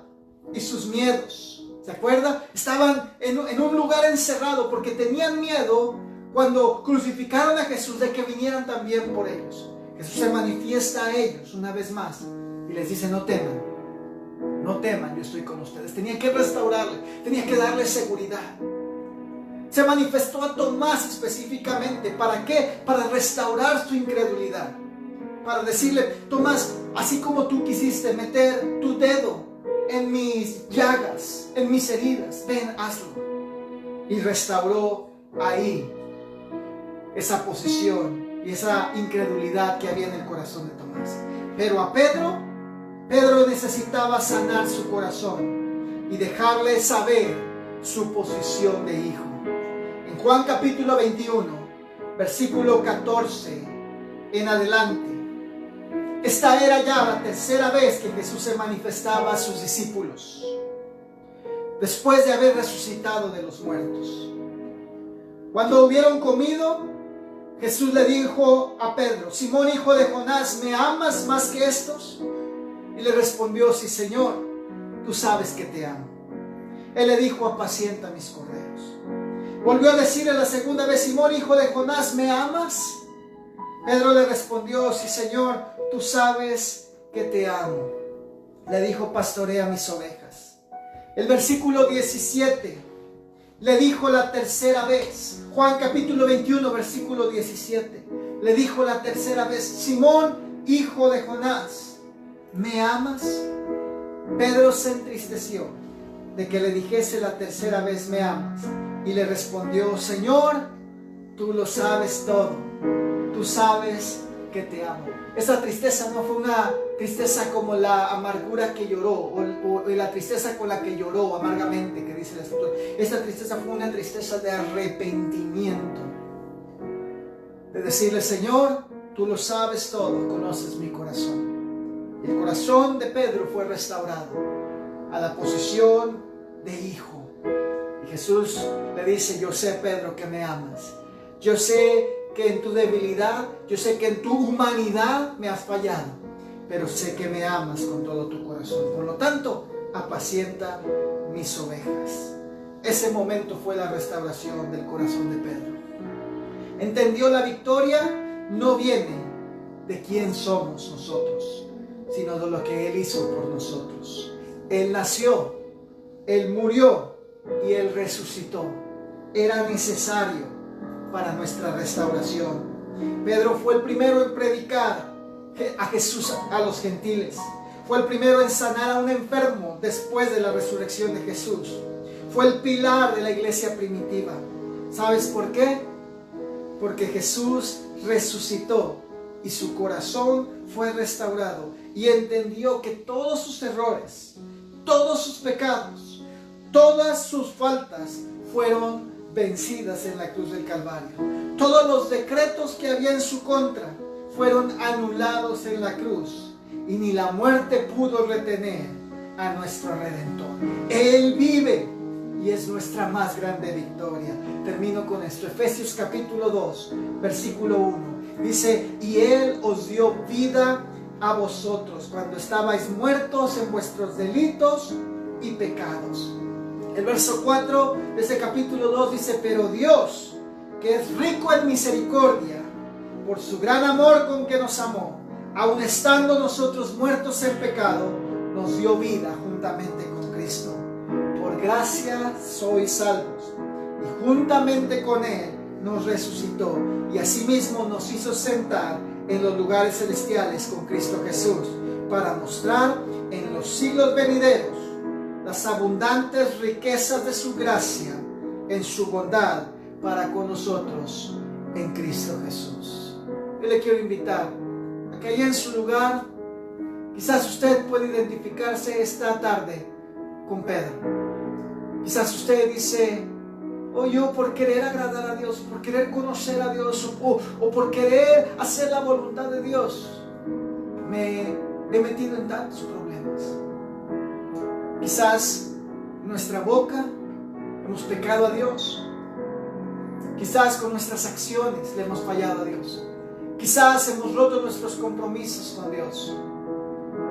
y sus miedos. ¿Se acuerda? Estaban en un lugar encerrado porque tenían miedo cuando crucificaron a Jesús de que vinieran también por ellos. Jesús se manifiesta a ellos una vez más y les dice: no teman, yo estoy con ustedes. Tenía que restaurarle, tenía que darle seguridad. Se manifestó a Tomás específicamente. ¿Para qué? Para restaurar su incredulidad. Para decirle: Tomás, así como tú quisiste meter tu dedo en mis llagas, en mis heridas, ven, hazlo. Y restauró ahí esa posición y esa incredulidad que había en el corazón de Tomás. Pero a Pedro necesitaba sanar su corazón y dejarle saber su posición de hijo. En Juan capítulo 21, versículo 14 en adelante, esta era ya la tercera vez que Jesús se manifestaba a sus discípulos después de haber resucitado de los muertos. Cuando hubieron comido, Jesús le dijo a Pedro: Simón, hijo de Jonás, ¿me amas más que estos? Y le respondió: sí, Señor, tú sabes que te amo. Él le dijo: apacienta mis corderos. Volvió a decirle la segunda vez: Simón, hijo de Jonás, ¿me amas? Pedro le respondió: sí, Señor, tú sabes que te amo. Le dijo: pastorea mis ovejas. El versículo 17 le dijo la tercera vez. Juan capítulo 21, versículo 17. Le dijo la tercera vez: Simón, hijo de Jonás, ¿me amas? Pedro se entristeció de que le dijese la tercera vez: ¿me amas? Y le respondió: Señor, tú lo sabes todo. Tú sabes que te amo. Esa tristeza no fue una tristeza como la amargura que lloró o la tristeza con la que lloró amargamente, que dice la Escritura. Esta tristeza fue una tristeza de arrepentimiento, de decirle: Señor, tú lo sabes todo, conoces mi corazón. Y el corazón de Pedro fue restaurado a la posición de hijo. Y Jesús le dice: yo sé, Pedro, que me amas. Yo sé que en tu debilidad, yo sé que en tu humanidad me has fallado, pero sé que me amas con todo tu corazón. Por lo tanto, apacienta mis ovejas. Ese momento fue la restauración del corazón de Pedro. Entendió: la victoria no viene de quién somos nosotros, sino de lo que Él hizo por nosotros. Él nació, Él murió y Él resucitó. Era necesario para nuestra restauración. Pedro fue el primero en predicar a Jesús a los gentiles. Fue el primero en sanar a un enfermo después de la resurrección de Jesús. Fue el pilar de la iglesia primitiva. ¿Sabes por qué? Porque Jesús resucitó y su corazón fue restaurado y entendió que todos sus errores, todos sus pecados, todas sus faltas fueron vencidas en la cruz del Calvario. Todos los decretos que había en su contra fueron anulados en la cruz, y ni la muerte pudo retener a nuestro Redentor. Él vive y es nuestra más grande victoria. Termino con esto. Efesios capítulo 2, versículo 1. Dice: y Él os dio vida a vosotros cuando estabais muertos en vuestros delitos y pecados. El verso 4 de ese capítulo 2 dice: pero Dios, que es rico en misericordia, por su gran amor con que nos amó, aun estando nosotros muertos en pecado, nos dio vida juntamente con Cristo. Por gracia sois salvos, y juntamente con Él nos resucitó, y asimismo nos hizo sentar en los lugares celestiales con Cristo Jesús, para mostrar en los siglos venideros las abundantes riquezas de su gracia en su bondad para con nosotros en Cristo Jesús. Yo le quiero invitar a que allá en su lugar, quizás usted puede identificarse esta tarde con Pedro. Quizás usted dice: oh, yo por querer agradar a Dios, por querer conocer a Dios, o por querer hacer la voluntad de Dios, me he metido en tantos problemas. Quizás en nuestra boca hemos pecado a Dios. Quizás con nuestras acciones le hemos fallado a Dios. Quizás hemos roto nuestros compromisos con Dios.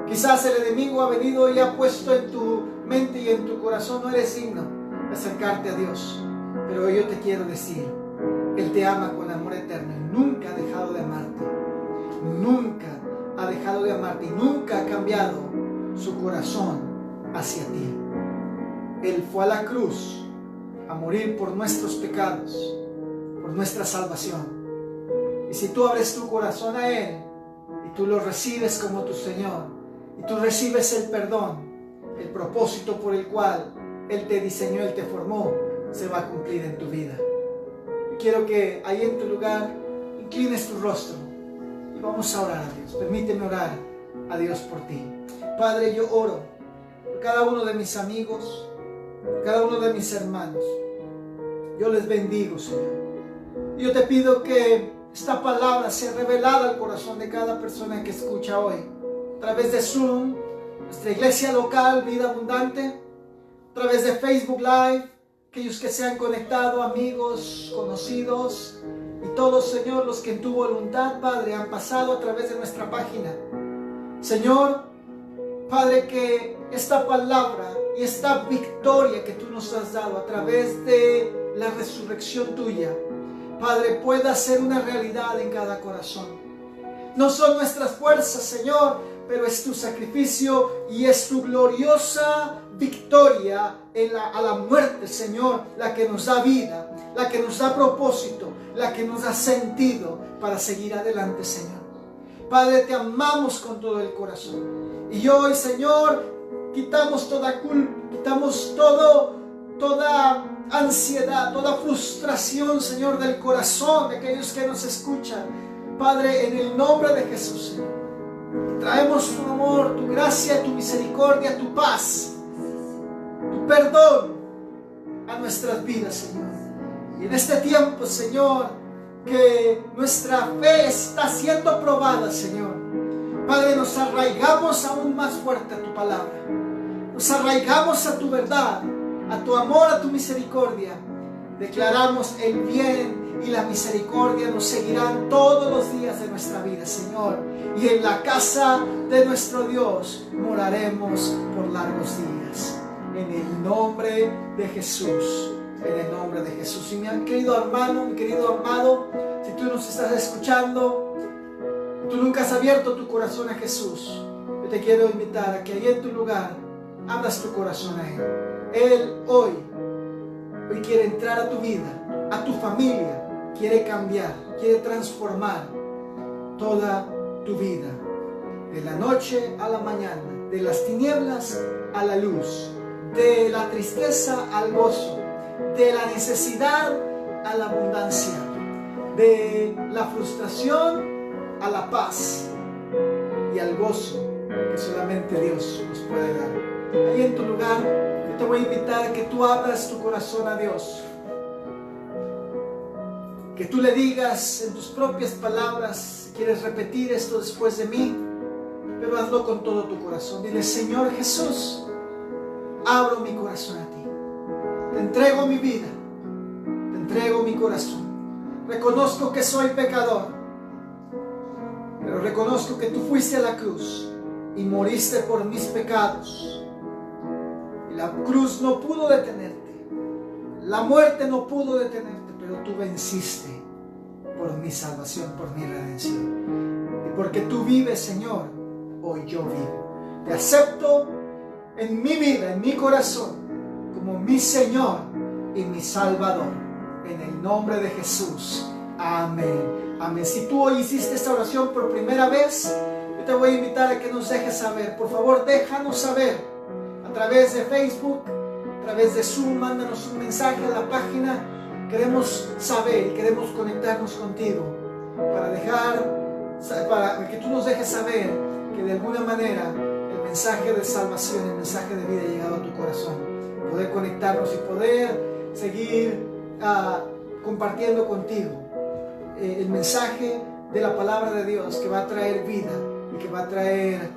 Quizás el enemigo ha venido y ha puesto en tu mente y en tu corazón: no eres digno de acercarte a Dios. Pero yo te quiero decir, Él te ama con amor eterno y nunca ha dejado de amarte. Nunca ha dejado de amarte y nunca ha cambiado su corazón hacia ti. Él fue a la cruz a morir por nuestros pecados, por nuestra salvación. Y si tú abres tu corazón a Él y tú lo recibes como tu Señor, y tú recibes el perdón, el propósito por el cual Él te diseñó, Él te formó, se va a cumplir en tu vida. Y quiero que ahí en tu lugar inclines tu rostro y vamos a orar a Dios. Permíteme orar a Dios por ti. Padre, yo oro por cada uno de mis amigos, por cada uno de mis hermanos. Yo les bendigo, Señor. Y yo te pido que esta palabra sea revelada al corazón de cada persona que escucha hoy, a través de Zoom, nuestra iglesia local, Vida Abundante, a través de Facebook Live, aquellos que se han conectado, amigos, conocidos, y todos, Señor, los que en tu voluntad, Padre, han pasado a través de nuestra página. Señor, Padre, que esta palabra y esta victoria que tú nos has dado a través de la resurrección tuya, Padre, pueda ser una realidad en cada corazón. No son nuestras fuerzas, Señor, pero es tu sacrificio y es tu gloriosa victoria a la muerte, Señor, la que nos da vida, la que nos da propósito, la que nos da sentido para seguir adelante, Señor. Padre, te amamos con todo el corazón. Y hoy, Señor, quitamos toda culpa, quitamos toda ansiedad, toda frustración, Señor, del corazón de aquellos que nos escuchan. Padre, en el nombre de Jesús, Señor, traemos tu amor, tu gracia, tu misericordia, tu paz, tu perdón a nuestras vidas, Señor. Y en este tiempo, Señor, que nuestra fe está siendo probada, Señor, Padre, nos arraigamos aún más fuerte a tu palabra. Nos arraigamos a tu verdad, a tu amor, a tu misericordia. Declaramos el bien y la misericordia nos seguirán todos los días de nuestra vida, Señor. Y en la casa de nuestro Dios moraremos por largos días. En el nombre de Jesús. En el nombre de Jesús. Y mi querido hermano, mi querido amado, si tú nos estás escuchando, tú nunca has abierto tu corazón a Jesús, yo te quiero invitar a que ahí en tu lugar abras tu corazón a Él. Él hoy quiere entrar a tu vida, a tu familia, quiere cambiar, quiere transformar toda tu vida, de la noche a la mañana, de las tinieblas a la luz, de la tristeza al gozo, de la necesidad a la abundancia, de la frustración a la paz y al gozo que solamente Dios nos puede dar. Ahí en tu lugar, yo te voy a invitar a que tú abras tu corazón a Dios, Que tú le digas en tus propias palabras, si quieres repetir esto después de mí, pero hazlo con todo tu corazón. Dile: Señor Jesús, abro mi corazón a ti. Te entrego mi vida, te entrego mi corazón. Reconozco que soy pecador, pero reconozco que tú fuiste a la cruz y moriste por mis pecados. Y la cruz no pudo detenerte, la muerte no pudo detenerte, pero tú venciste por mi salvación, por mi redención. Y porque tú vives, Señor, hoy yo vivo. Te acepto en mi vida, en mi corazón, como mi Señor y mi Salvador. En el nombre de Jesús. Amén. Amén. Si tú hoy hiciste esta oración por primera vez, yo te voy a invitar a que nos dejes saber. Por favor, déjanos saber a través de Facebook, a través de Zoom. Mándanos un mensaje a la página. Queremos saber, queremos conectarnos contigo para que tú nos dejes saber que de alguna manera el mensaje de salvación, el mensaje de vida ha llegado a tu corazón. Poder conectarnos y poder seguir compartiendo contigo el mensaje de la palabra de Dios, que va a traer vida y que va a traer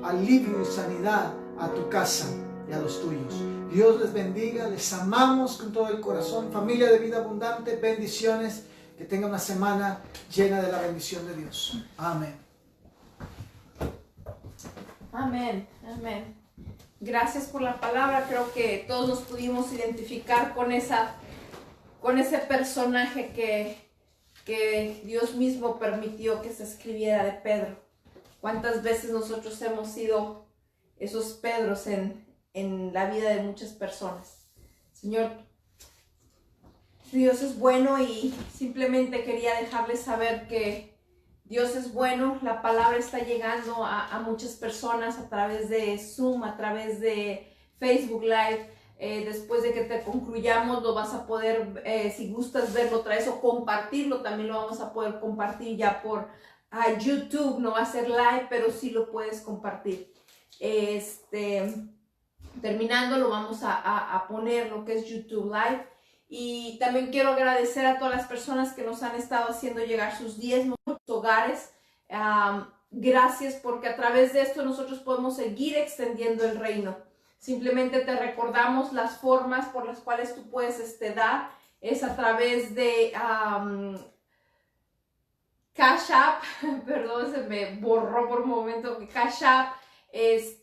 alivio y sanidad a tu casa y a los tuyos. Dios les bendiga, les amamos con todo el corazón. Familia de Vida Abundante, bendiciones. Que tenga una semana llena de la bendición de Dios. Amén. Amén, amén. Gracias por la palabra. Creo que todos nos pudimos identificar con ese personaje que Dios mismo permitió que se escribiera de Pedro. ¿Cuántas veces nosotros hemos sido esos Pedros en la vida de muchas personas? Señor, Dios es bueno, y simplemente quería dejarles saber que Dios es bueno. La palabra está llegando a muchas personas a través de Zoom, a través de Facebook Live. Después de que te concluyamos, lo vas a poder, si gustas verlo otra vez o compartirlo, también lo vamos a poder compartir ya por YouTube. No va a ser live, pero sí lo puedes compartir. Terminando, lo vamos a poner lo que es YouTube Live. Y también quiero agradecer a todas las personas que nos han estado haciendo llegar sus diezmos, sus hogares. Gracias, porque a través de esto nosotros podemos seguir extendiendo el reino. Simplemente te recordamos las formas por las cuales tú puedes dar. Es a través de Cash App, perdón, se me borró por un momento, Cash App, es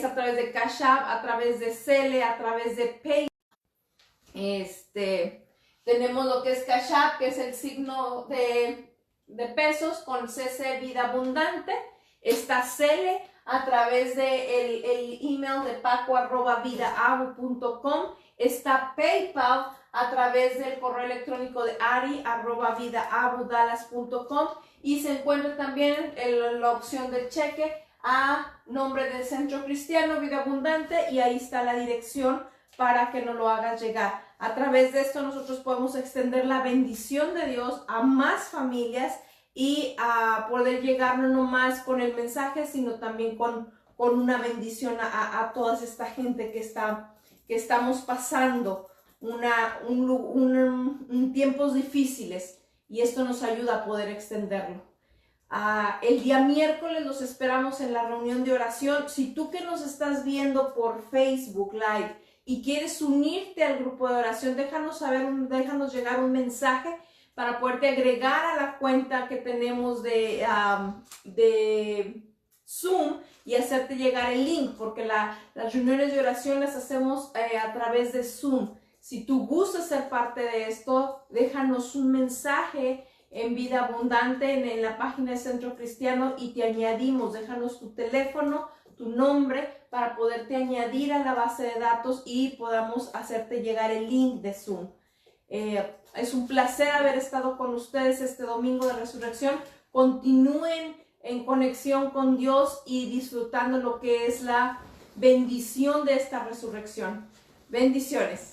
a través de Cash App, a través de Zelle, a través de Pay. Tenemos lo que es Cash App, que es el signo de pesos con CC Vida Abundante. Está Zelle a través de el email de paco@vidaabu.com. Está PayPal a través del correo electrónico de ari@vidaabu.dallas.com, y se encuentra también la opción de cheque a nombre del Centro Cristiano Vida Abundante, y ahí está la dirección para que nos lo hagas llegar. A través de esto nosotros podemos extender la bendición de Dios a más familias y a poder llegar no nomás con el mensaje, sino también con una bendición a toda esta gente que estamos pasando tiempos difíciles, y esto nos ayuda a poder extenderlo. El día miércoles los esperamos en la reunión de oración. Si tú que nos estás viendo por Facebook Live y quieres unirte al grupo de oración, déjanos llegar un mensaje para poderte agregar a la cuenta que tenemos de Zoom y hacerte llegar el link, porque las reuniones de oración las hacemos a través de Zoom. Si tú gustas ser parte de esto, déjanos un mensaje en Vida Abundante en la página del Centro Cristiano y te añadimos. Déjanos tu teléfono, tu nombre, para poderte añadir a la base de datos y podamos hacerte llegar el link de Zoom. Es un placer haber estado con ustedes este domingo de resurrección. Continúen en conexión con Dios y disfrutando lo que es la bendición de esta resurrección. Bendiciones.